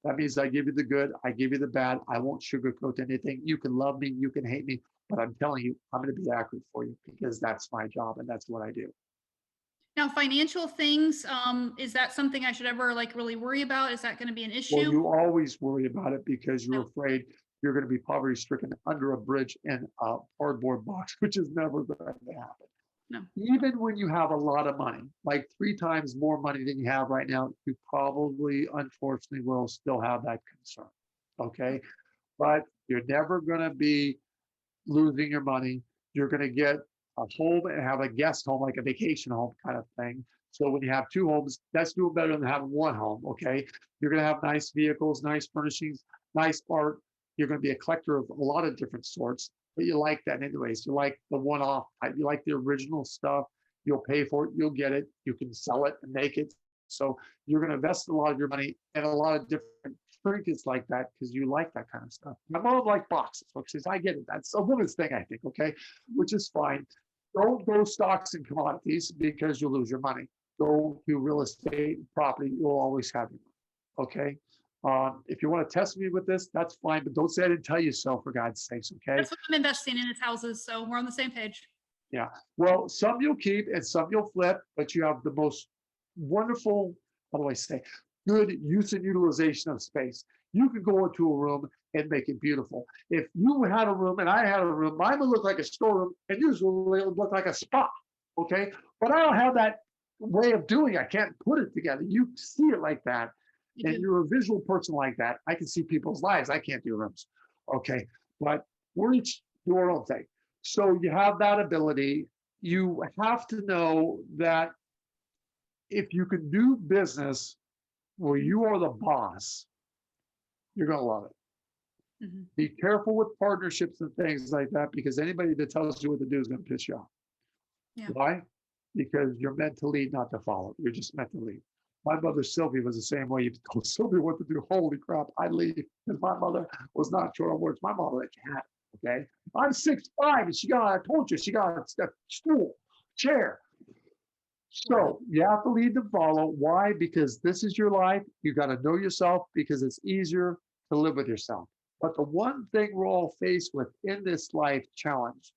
That means I give you the good, I give you the bad. I won't sugarcoat anything. You can love me, you can hate me, but I'm telling you, I'm going to be accurate for you because that's my job and that's what I do. Now, financial things, is that something I should ever like really worry about? Is that going to be an Well, issue? you always worry about it because you're No, afraid you're going to be poverty stricken under a bridge in a cardboard box, which is never going to happen. no. Even when you have a lot of money, like 3 times more money than you have right now, you probably, unfortunately, will still have that concern. Okay. But you're never going to be losing your money. You're going to get a home and have a guest home, like a vacation home kind of thing. So when you have 2 homes, that's doing better than having 1 home. Okay. You're going to have nice vehicles, nice furnishings, nice art. You're going to be a collector of a lot of different sorts, but you like that anyways. You like the one-off type. You like the original stuff. You'll pay for it. You'll get it. You can sell it and make it. So you're going to invest a lot of your money in a lot of different trinkets like that because you like that kind of stuff. My mom liked boxes, which is, I get it. That's a woman's thing, I think, okay, which is fine. Don't go stocks and commodities because you'll lose your money. Go to real estate and property. You'll always have your money, okay? If you want to test me with this, that's fine, but don't say I didn't tell you so, for God's sakes, okay? That's what I'm investing in, is houses. So we're on the same page. Yeah. Well, some you'll keep and some you'll flip, but you have the most wonderful, how do I say, good use and utilization of space. You could go into a room and make it beautiful. If you had a room and I had a room, mine would look like a storeroom and usually it would look like a spa, okay? But I don't have that way of doing it. I can't put it together. You see it like that. You And do. you're a visual person like that. I can see people's lives. I can't do rooms. Okay. But we're each do our own thing. So you have that ability. You have to know that if you can do business where you are the boss, you're going to love it. Mhm. Be careful with partnerships and things like that because anybody that tells you what to do is going to piss you off. Yeah. Why? Because you're meant to lead, not to follow. You're just meant to lead. My mother, Sylvie, was the same way. You told Sylvie what to do. Holy crap, I'd leave because my mother was not short on words. My mother, a cat, okay? I'm 6'5", and she got, I told you, she got a stool, chair. So you have to lead to follow. Why? Because this is your life. You got to know yourself because it's easier to live with yourself. But the one thing we're all faced with in this life challenge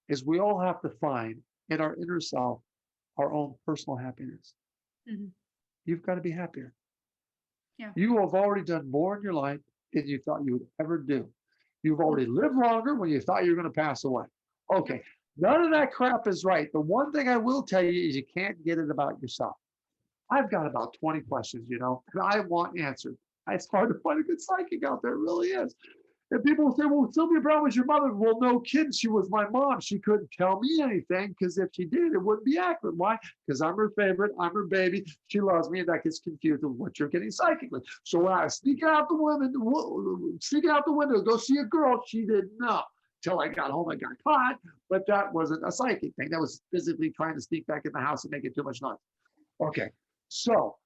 is we all have to find in our inner self our own personal happiness. Mhm. You've got to be happier. Yeah. You have already done more in your life than you thought you would ever do. You've already lived longer when you thought you were going to pass away. Okay. None of that crap is right. The one thing I will tell you is you can't get it about yourself. I've got about 20 questions, and I want answered. It's hard to find a good psychic out there. It really is. And people will say, well, Sylvia Brown was your mother. Well, no kidding. She was my mom. She couldn't tell me anything because if she did, it wouldn't be accurate. Why? Because I'm her favorite. I'm her baby. She loves me. And that gets confused with what you're getting psychically. So when I was sneaking out the window, to go see a girl, she didn't know. Till I got home, I got caught. But that wasn't a psychic thing. That was physically trying to sneak back in the house and make it too much noise. Okay. So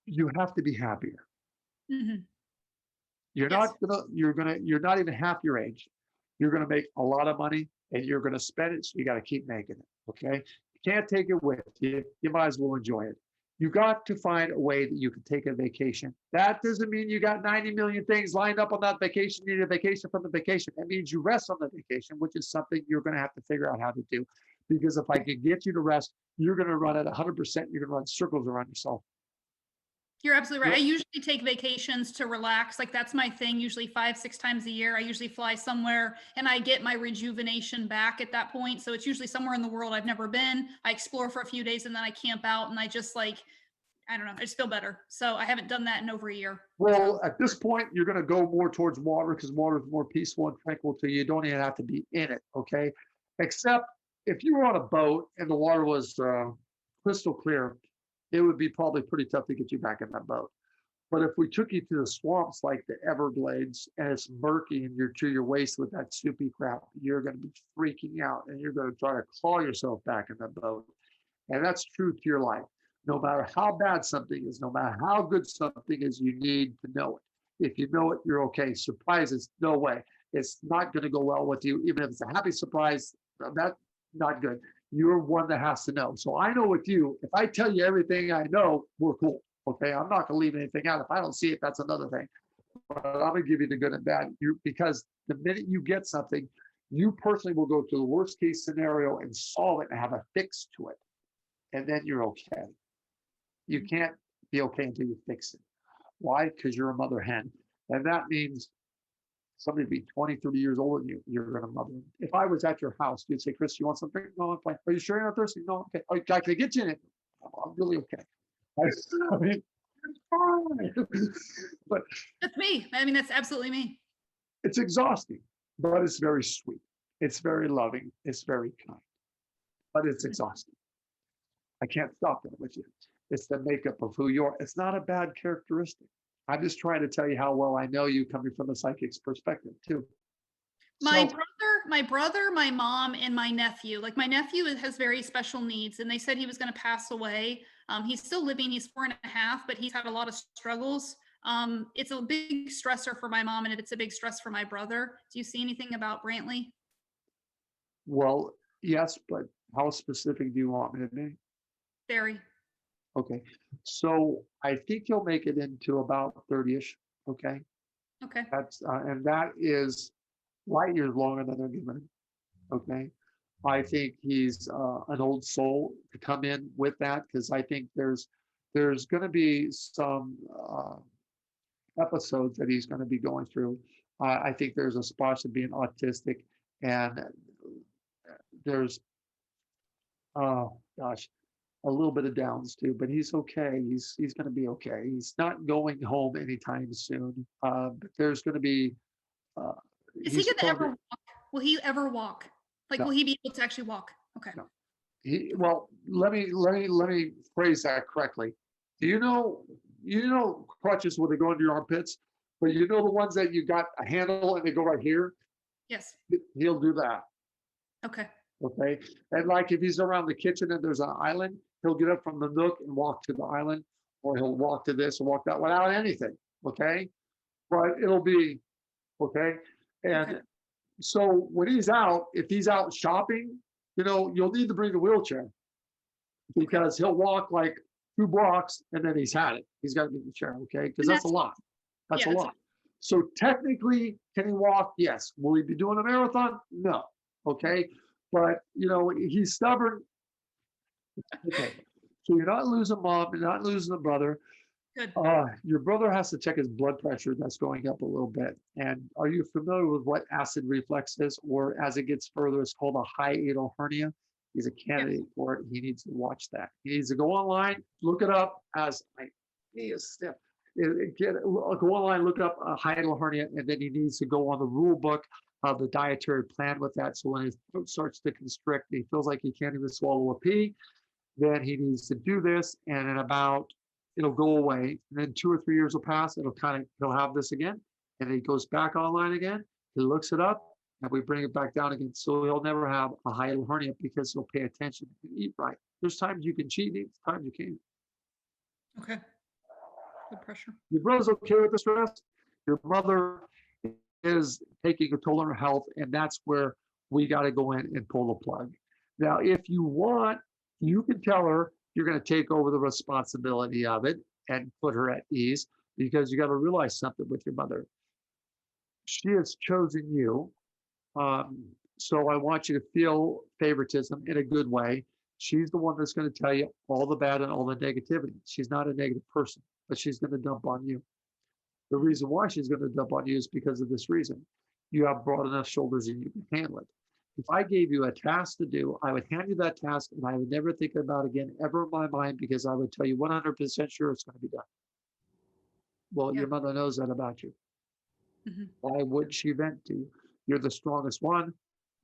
you have to be happier. Mhm. You're Yes. you're not even half your age. You're gonna make a lot of money and you're gonna spend it, so you gotta keep making it. Okay. You can't take it with you. You might as well enjoy it. You got to find a way that you can take a vacation. That doesn't mean you got 90 million things lined up on that vacation. You need a vacation from the vacation. That means you rest on the vacation, which is something you're gonna have to figure out how to do. Because if I can get you to rest, you're gonna run at 100%. You're gonna run circles around yourself. You're absolutely right. I usually take vacations to relax. Like that's my thing, usually 5, 6 times a year. I usually fly somewhere and I get my rejuvenation back at that point. So it's usually somewhere in the world I've never been. I explore for a few days and then I camp out and I just like, I don't know, I just feel better. So I haven't done that in over a year. Well, at this point, you're going to go more towards water because water is more peaceful and tranquil to you. You don't even have to be in it, okay? Except if you were on a boat and the water was crystal clear, it would be probably pretty tough to get you back in that boat. But if we took you to the swamps like the Everglades and it's murky and you're to your waist with that soupy crap, you're going to be freaking out and you're going to try to claw yourself back in the boat. And that's true to your life. No matter how bad something is, no matter how good something is, you need to know it. If you know it, you're okay. Surprises, no way. It's not going to go well with you. Even if it's a happy surprise, that's not good. You're one that has to know. So I know with you, if I tell you everything I know, we're cool. Okay, I'm not gonna leave anything out. If I don't see it, that's another thing. But I'm gonna give you the good and bad. Because the minute you get something, you personally will go to the worst case scenario and solve it and have a fix to it. And then you're okay. You can't be okay until you fix it. Why? Because you're a mother hen. And that means somebody be 20, 30 years older than you, you're going to mother them. If I was at your house, you'd say, Chris, you want something? No, I'm fine. Are you sure you're not thirsty? No, okay. Oh, can I get you in it? I'm really okay. I mean, it's fine. But That's me. I mean, that's absolutely me. it's exhausting, but it's very sweet. It's very loving. It's very kind, but it's exhausting. I can't stop that with you. It's the makeup of who you are. It's not a bad characteristic. I'm just trying to tell you how well I know you coming from a psychic's perspective too. My brother, my mom, and my nephew. Like my nephew has very special needs, and they said he was going to pass away. He's still living. He's 4.5, but he's had a lot of struggles. It's a big stressor for my mom, and it's a big stress for my brother. Do you see anything about Brantley? Well, yes, but how specific do you want me to be? Very. Okay. So I think you'll make it into about 30-ish. Okay. Okay. And that is light years longer than they're given. Okay. I think he's an old soul to come in with that, because I think there's going to be some episodes that he's going to be going through. I think there's a spot of being autistic, and there's, oh gosh, a little bit of downs too, but he's okay. He's going to be okay. He's not going home anytime soon. But there's going to be. Is he going to ever walk? Will he ever walk? Like, No. will he be able to actually walk? Okay. No. Well, let me phrase that correctly. Do you know crutches where they go into your armpits, but you know the ones that you got a handle and they go right here? Yes. He'll do that. Okay. Okay. And like if he's around the kitchen and there's an island, he'll get up from the nook and walk to the island, or he'll walk to this and walk that without anything. Okay. But it'll be okay. And Okay. so when he's out, if he's out shopping, you'll need to bring the wheelchair, because he'll walk like 2 blocks and then he's had it. He's got to be in the chair. Okay. Because that's a lot. That's a lot. So technically, can he walk? Yes. Will he be doing a marathon? No. Okay. But he's stubborn. Okay. So you're not losing mom, you're not losing a brother. Good. Your brother has to check his blood pressure. That's going up a little bit. And are you familiar with what acid reflux is? Or as it gets further, it's called a hiatal hernia. He's a candidate for it. He needs to watch that. He needs to go online, look it up as he is stiff. Go online, look up a hiatal hernia, and then he needs to go on the rule book of the dietary plan with that. So when his throat starts to constrict, he feels like he can't even swallow a pea, then he needs to do this, and in about, it'll go away. And then 2 or 3 years will pass. He'll have this again, and he goes back online again. He looks it up, and we bring it back down again. So he'll never have a hiatal hernia, because he'll pay attention and eat right. There's times you can cheat, there's times you can't. Okay. Good pressure. Your brother's okay with the stress. Your mother is taking a toll on her health, and that's where we got to go in and pull the plug. Now, if you want, you can tell her you're going to take over the responsibility of it and put her at ease, because you got to realize something with your mother. She has chosen you. So I want you to feel favoritism in a good way. She's the one that's going to tell you all the bad and all the negativity. She's not a negative person, but she's going to dump on you. The reason why she's going to dump on you is because of this reason. You have broad enough shoulders and you can handle it. If I gave you a task to do, I would hand you that task, and I would never think about it again ever in my mind, because I would tell you 100% sure it's going to be done. Well, your mother knows that about you. Mm-hmm. Why would she vent to you? You're the strongest one.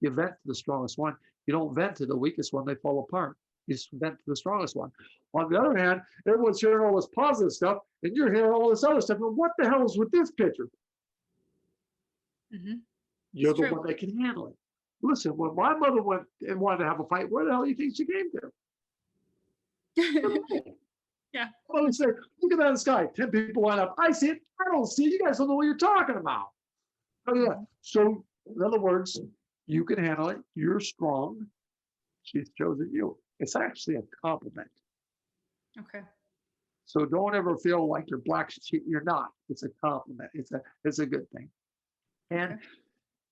You vent to the strongest one. You don't vent to the weakest one. They fall apart. You just vent to the strongest one. On the other hand, everyone's hearing all this positive stuff, and you're hearing all this other stuff. And what the hell is with this picture? Mm-hmm. You're the one that can handle it. Listen, when my mother went and wanted to have a fight, where the hell do you think she came to? Yeah. I would say, look at that in the sky. 10 people line up. I see it. I don't see it. You guys don't know what you're talking about. Oh, yeah. So, in other words, you can handle it. You're strong. She's chosen you. It's actually a compliment. Okay. So don't ever feel like you're black sheep. You're not. It's a compliment. It's a good thing. And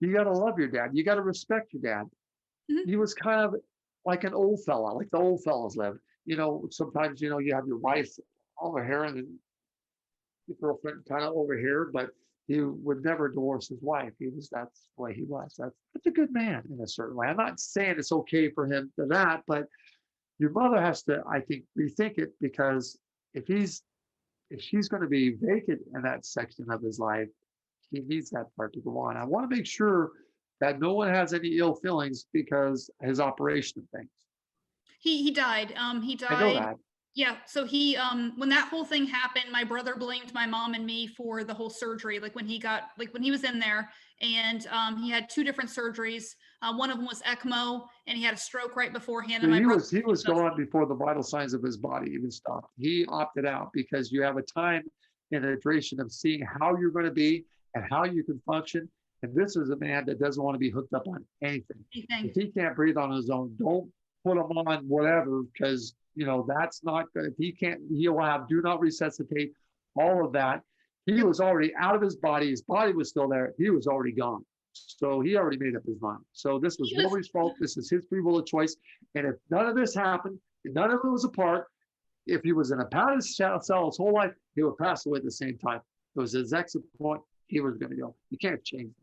you got to love your dad. You got to respect your dad. Mhm. He was kind of like an old fella, like the old fellas live. Sometimes, you have your wife over here and then your girlfriend kind of over here, but he would never divorce his wife. That's the way he was. That's a good man in a certain way. I'm not saying it's okay for him to that, but your mother has to, I think, rethink it, because if she's going to be vacant in that section of his life, he needs that part to go on. I want to make sure that no one has any ill feelings because his operation of things. He died. He I know died. that. Yeah. So he, when that whole thing happened, my brother blamed my mom and me for the whole surgery. Like when he was in there, and he had 2 different surgeries. One of them was ECMO, and he had a stroke right beforehand. So And my he brother was gone before the vital signs of his body even stopped. He opted out because you have a time and a duration of seeing how you're going to be and how you can function. And this is a man that doesn't want to be hooked up on anything. If he can't breathe on his own, don't put him on whatever, because that's not good. If he can't, he'll have do not resuscitate, all of that. He was already out of his body. His body was still there. He was already gone. So he already made up his mind. So this was nobody's fault. This is his free will of choice. And if none of this happened, if none of it was a part, if he was in a padded cell his whole life, he would pass away at the same time. It was his exit point. He was going to go. You can't change that.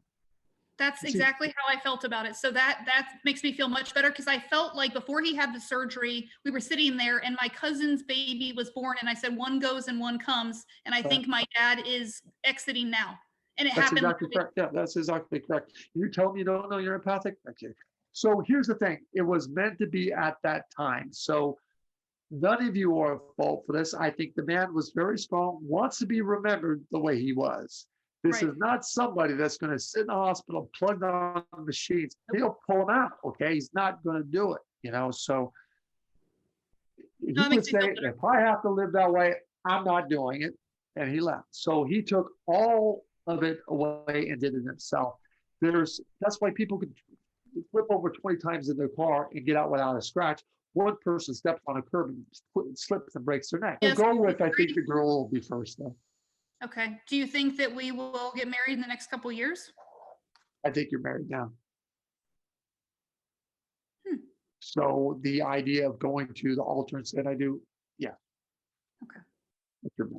That's exactly how I felt about it. So that makes me feel much better, because I felt like before he had the surgery, we were sitting there and my cousin's baby was born, and I said, one goes and one comes. And I think my dad is exiting now. And it happened. That's exactly correct. Yeah, that's exactly correct. You tell me you don't know you're empathic? Okay. So here's the thing. It was meant to be at that time. So none of you are at fault for this. I think the man was very strong, wants to be remembered the way he was. This is not somebody that's going to sit in the hospital, plugged on machines. He'll pull him out. Okay. He's not going to do it, so he would say, if I have to live that way, I'm not doing it. And he left. So he took all of it away and did it himself. That's why people could flip over 20 times in their car and get out without a scratch. One person steps on a curb and slips and breaks their neck. We'll go with, I think the girl will be first though. Okay. Do you think that we will get married in the next couple of years? I think you're married now. So the idea of going to the altar and saying, I do, yeah. Okay. You're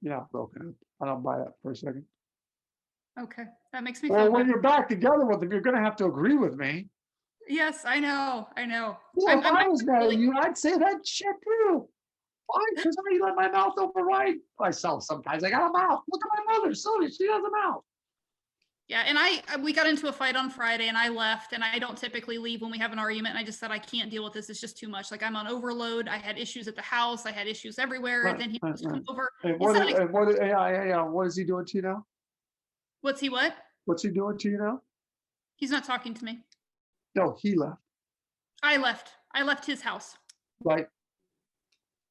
not broken up. I don't buy that for a second. Okay. That makes me feel Well, when better. you're back together with them, you're going to have to agree with me. Yes, I know. Well, if I was mad at you, I'd say that shit too. Why? Because I let my mouth override myself sometimes. I got a mouth. Look at my mother. So she has a mouth. Yeah, and we got into a fight on Friday, and I left, and I don't typically leave when we have an argument. And I just said, I can't deal with this. It's just too much. Like, I'm on overload. I had issues at the house. I had issues everywhere. And then he just come over. And what is he doing to you now? What's he what? What's he doing to you now? He's not talking to me. No, he left. I left. I left his house. Right.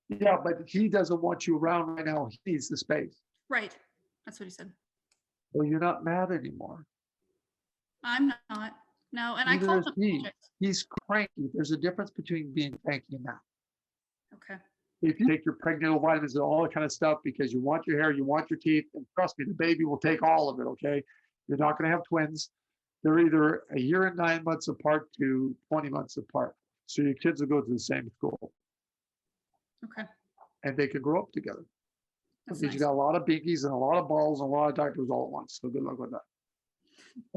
Yeah, but he doesn't want you around right now. He needs the space. Right. That's what he said. Well, you're not mad anymore. I'm not. No, and Neither I called is him. He's cranky. There's a difference between being cranky and that. Okay. If you take your prenatal vitamins and all that kind of stuff because you want your hair, you want your teeth, and trust me, the baby will take all of it, okay? You're not going to have twins. They're either a year and 9 months apart to 20 months apart. So your kids will go to the same school. Okay. And they can grow up together. That's Because nice. you got a lot of binkies and a lot of balls and a lot of diapers all at once. So good luck with that.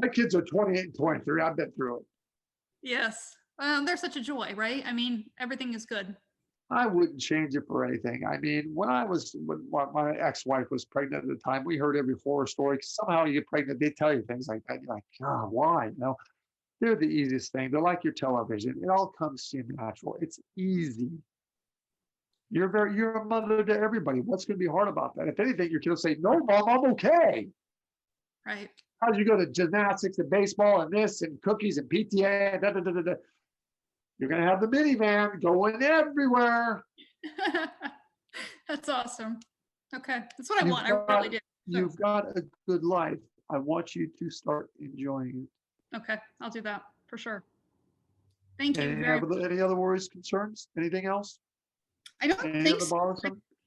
My kids are 28 and 23. I've been through it. Yes. They're such a joy, right? I mean, everything is good. I wouldn't change it for anything. I mean, when my ex-wife was pregnant at the time, we heard every horror story. Somehow you get pregnant, they tell you things like that. You're like, God, why? They're the easiest thing. They're like your television. It all comes to you natural. It's easy. You're a mother to everybody. What's going to be hard about that? If anything, your kid will say, no, Mom, I'm okay. Right. How'd you go to gymnastics and baseball and this and cookies and PTA? And You're going to have the minivan going everywhere. That's awesome. Okay. That's what I want. I really do. You've got a good life. I want you to start enjoying it. Okay. I'll do that for sure. Thank you very much. Any other worries, concerns? Anything else? I don't think so.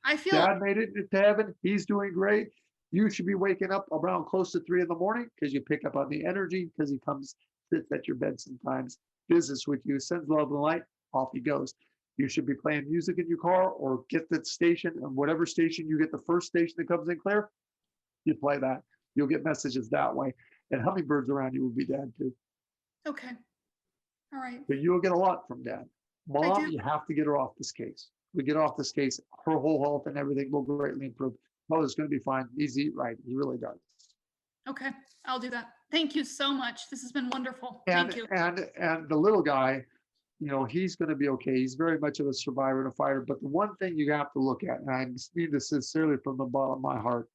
I feel Dad made it to heaven. He's doing great. You should be waking up around close to 3 a.m. because you pick up on the energy because he comes, sits at your bed sometimes, visits with you, sends love and light, off he goes. You should be playing music in your car or get the station, and whatever station you get, the first station that comes in clear, you play that. You'll get messages that way. And hummingbirds around you will be Dad too. okay. All right. But you'll get a lot from Dad. Mom, do. you have to get her off this case. We get off this case, her whole health and everything will greatly improve. Mother's going to be fine. He's eat right. He really does. Okay. I'll do that. Thank you so much. This has been wonderful. And Thank you. and the little guy, he's going to be okay. He's very much of a survivor and a fighter. But the one thing you have to look at, and I mean this sincerely from the bottom of my heart,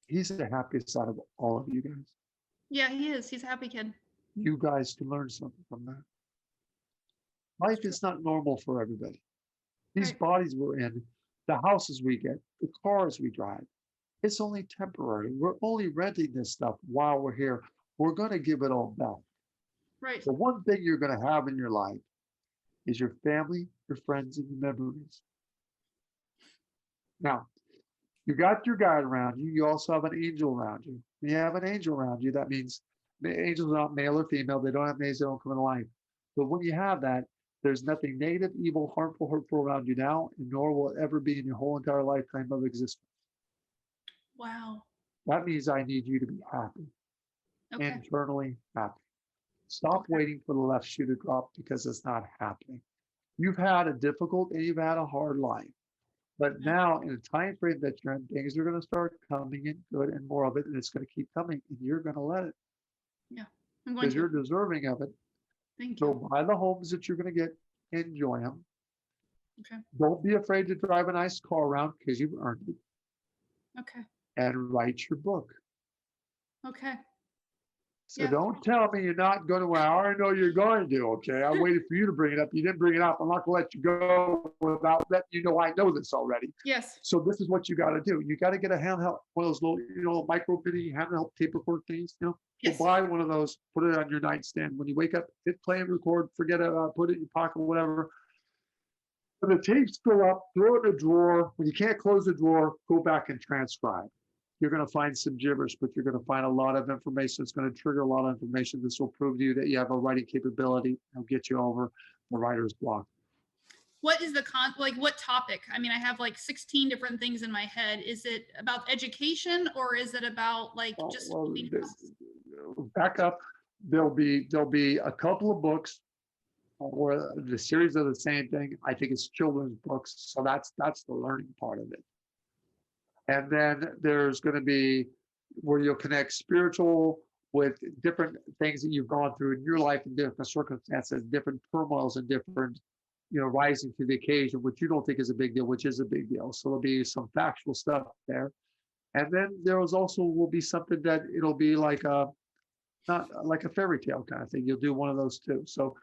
he's the happiest out of all of you guys. Yeah, he is. He's a happy kid. You guys can learn something from that. Life is not normal for everybody. These Right. bodies we're in, the houses we get, the cars we drive, it's only temporary. We're only renting this stuff while we're here. We're going to give it all back. Right. The one thing you're going to have in your life is your family, your friends, and your memories. Now, you got your guide around you. You also have an angel around you. When you have an angel around you, that means the angels are not male or female. They don't have names. They don't come into life. But when you have that, there's nothing negative, evil, harmful, hurtful around you now, and nor will it ever be in your whole entire lifetime of existence. Wow. That means I need you to be happy, Okay. internally happy. Stop Okay. waiting for the left shoe to drop because it's not happening. You've had a difficult and you've had a hard life. But now, in a time frame that you're in, things are going to start coming in good and more of it, and it's going to keep coming, and you're going to let it Yeah. I'm going because you're to. deserving of it. Thank So you. buy the homes that you're going to get, enjoy them. Okay. Don't be afraid to drive a nice car around because you've earned it, Okay. and write your book. Okay. So Yeah. don't tell me you're not going to. Well, I already know you're going to. Okay, I waited for you to bring it up. You didn't bring it up. I'm not going to let you go without letting you know I know this already. Yes. So this is what you got to do. You got to get a handheld, one of those little, micro mini handheld tape recorder things. Yes. Go buy one of those. Put it on your nightstand. When you wake up, hit play and record. Forget it. Put it in your pocket, whatever. When the tapes go up, throw it in a drawer. When you can't close the drawer, go back and transcribe. You're going to find some gibberish, but you're going to find a lot of information. It's going to trigger a lot of information. This will prove to you that you have a writing capability. It'll get you over the writer's block. What is the what topic? I mean, I have like 16 different things in my head. Is it about education or is it about just Back up. There'll be a couple of books, or the series of the same thing. I think it's children's books, so that's the learning part of it. And then there's going to be where you'll connect spiritual with different things that you've gone through in your life in different circumstances, different turmoils and different, rising to the occasion, which you don't think is a big deal, which is a big deal. So there'll be some factual stuff there. And then will be something that it'll be like not like a fairy tale kind of thing. You'll do one of those too. So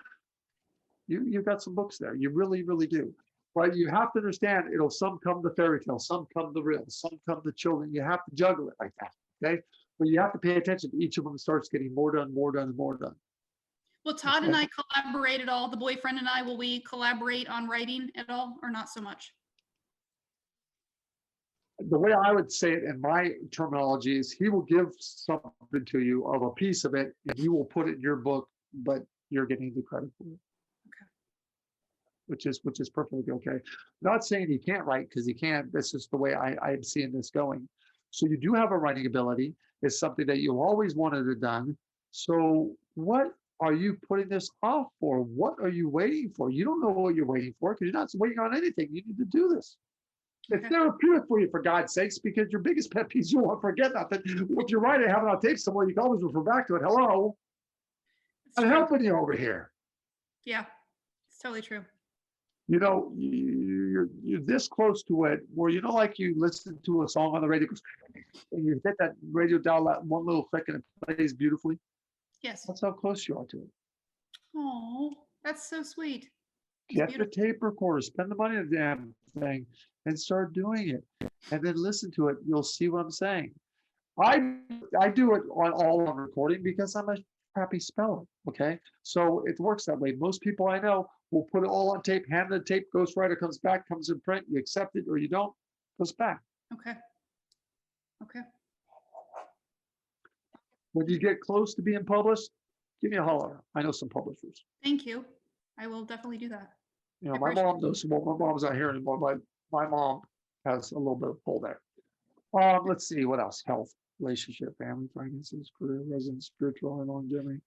you've got some books there. You really, really do. But you have to understand, some come the fairy tale, some come the real, some come the children. You have to juggle it like that, okay? But you have to pay attention to each of them. Starts getting more done, more done, more done. Will Todd and I collaborate at all? The boyfriend and I, will we collaborate on writing at all or not so much? The way I would say it in my terminology is he will give something to you of a piece of it and you will put it in your book, but you're getting the credit for it. Which is perfectly okay. Not saying he can't write because he can't. This is the way I'm seeing this going. So you do have a writing ability. It's something that you always wanted to done. So what are you putting this off for? What are you waiting for? You don't know what you're waiting for because you're not waiting on anything. You need to do this. It's therapeutic for you, for God's sakes, because your biggest pet peeve, you won't forget nothing. If you're writing, have it on tape somewhere, you can always refer back to it. Hello, I'm helping you over here. Yeah, it's totally true. You're this close to it where like you listen to a song on the radio and you hit that radio dial that one little click and it plays beautifully. Yes. That's how close you are to it. Oh, that's so sweet. Get the tape recorder, spend the money on the damn thing and start doing it. And then listen to it. You'll see what I'm saying. I do it on all of recording because I'm a crappy speller. Okay. So it works that way. Most people I know We'll put it all on tape, hand the tape, ghostwriter comes back, comes in print, you accept it or you don't, goes back. Okay. Okay. When you get close to being published, give me a holler. I know some publishers. Thank you. I will definitely do that. You know, I my appreciate mom knows, well, my mom's not here anymore, but my mom has a little bit of pull there. Let's see, what else? Health, relationship, family, finances, career, residence, spiritual, and longevity.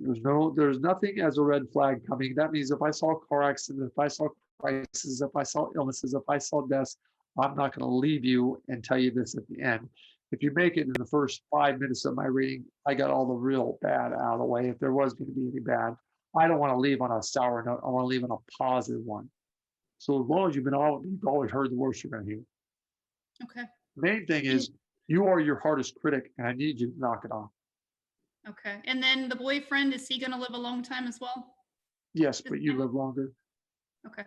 There's nothing as a red flag coming. That means if I saw car accidents, if I saw crises, if I saw illnesses, if I saw deaths, I'm not going to leave you and tell you this at the end. If you make it in the first 5 minutes of my reading, I got all the real bad out of the way. If there was going to be any bad, I don't want to leave on a sour note. I want to leave on a positive one. So as long as you've always heard the worst you're going to hear. Okay. The main thing is you are your hardest critic, and I need you to knock it off. Okay. And then the boyfriend, is he going to live a long time as well? Yes, but you live longer. Okay.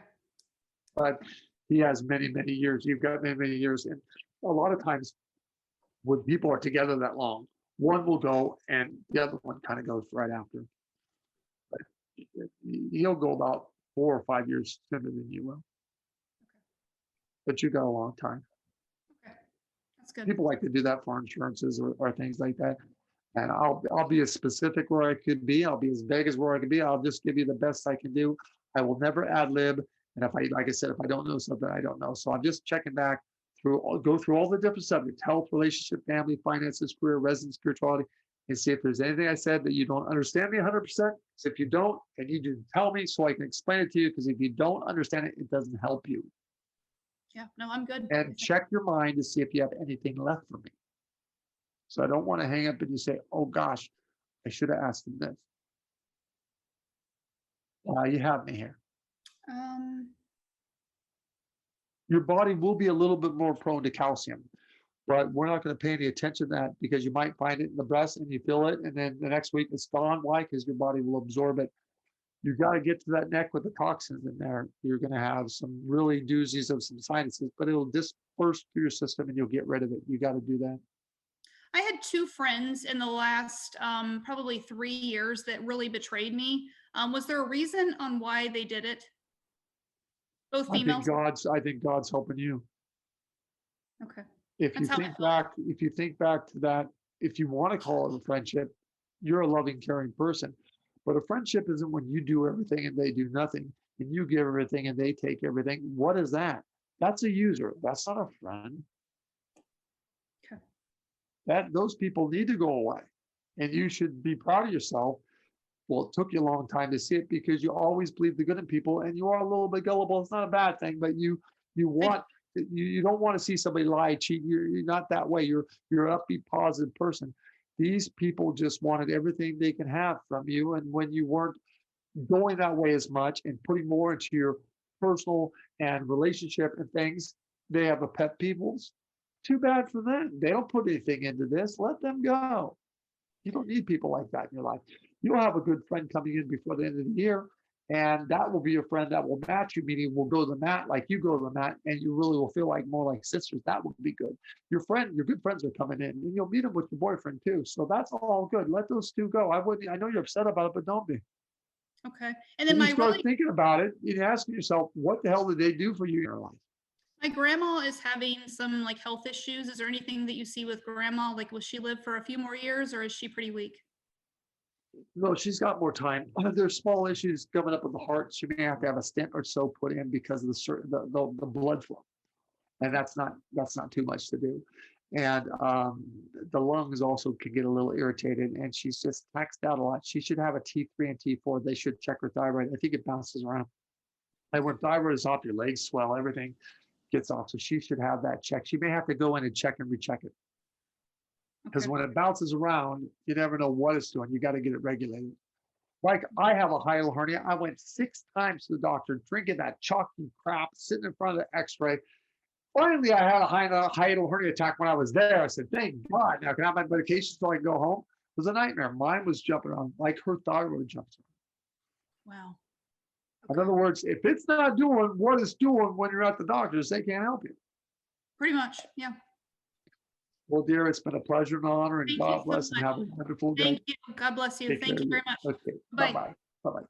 But he has many, many years. You've got many, many years. And a lot of times when people are together that long, one will go and the other one kind of goes right after. But he'll go about 4 or 5 years sooner than you will. But you got a long time. Okay. That's good. People like to do that for insurances or things like that. And I'll be as specific where I could be. I'll be as vague as where I can be. I'll just give you the best I can do. I will never ad lib. And if I, like I said, if I don't know something, I don't know. So I'm just checking back go through all the different subjects: health, relationship, family, finances, career, residence, spirituality, and see if there's anything I said that you don't understand me 100%. So if you don't, I need you to tell me so I can explain it to you. Because if you don't understand it, it doesn't help you. Yeah, no, I'm good. And check your mind to see if you have anything left for me. So I don't want to hang up and you say, oh gosh, I should have asked him this. You have me here. Your body will be a little bit more prone to calcium, but we're not going to pay any attention to that because you might find it in the breast and you feel it. And then the next week it's gone. Why? Because your body will absorb it. You got to get to that neck with the toxins in there. You're going to have some really doozies of some sinuses, but it'll disperse through your system and you'll get rid of it. You got to do that. I had 2 friends in the last probably 3 years that really betrayed me. Was there a reason on why they did it? Both females? I think God's helping you. Okay. If you think back to that, if you want to call it a friendship, you're a loving, caring person. But a friendship isn't when you do everything and they do nothing, and you give everything and they take everything. What is that? That's a user. That's not a friend. Okay. Those people need to go away, and you should be proud of yourself. Well, it took you a long time to see it because you always believe the good in people, and you are a little bit gullible. It's not a bad thing, but you don't want to see somebody lie, cheat. You're not that way. You're an upbeat, positive person. These people just wanted everything they can have from you, and when you weren't going that way as much and putting more into your personal and relationship and things, they have a pet peeves. Too bad for them. They don't put anything into this. Let them go. You don't need people like that in your life. You'll have a good friend coming in before the end of the year, and that will be a friend that will match you, meaning will go to the mat like you go to the mat, and you really will feel like more like sisters. That would be good. Your good friends are coming in, and you'll meet them with your boyfriend too. So that's all good. Let those 2 go. I know you're upset about it, but don't be. Okay. And then you start thinking about it, you ask yourself, what the hell did they do for you in your life? My grandma is having some like health issues. Is there anything that you see with grandma? Like, will she live for a few more years, or is she pretty weak? No, she's got more time. There's small issues coming up with the heart. She may have to have a stent or so put in because of the blood flow, and that's not too much to do. And the lungs also can get a little irritated, and she's just taxed out a lot. She should have a T3 and T4. They should check her thyroid. I think it bounces around. And when thyroid is off, your legs swell, everything gets off. So she should have that checked. She may have to go in and check and recheck it. Because when it bounces around, you never know what it's doing. You got to get it regulated. Like I have a hiatal hernia. I went 6 times to the doctor, drinking that chalky crap, sitting in front of the x-ray. Finally, I had a hiatal hernia attack when I was there. I said, thank God. Now can I have my medication so I can go home? It was a nightmare. Mine was jumping around like her thyroid jumps around. Wow. Okay. In other words, if it's not doing what it's doing when you're at the doctor's, they can't help you. Pretty much, yeah. Well, dear, it's been a pleasure and honor, and Thank God you bless so and have a wonderful day. Thank you. God bless you. Take Thank care you of very much. Okay. Bye. Bye-bye. Bye-bye.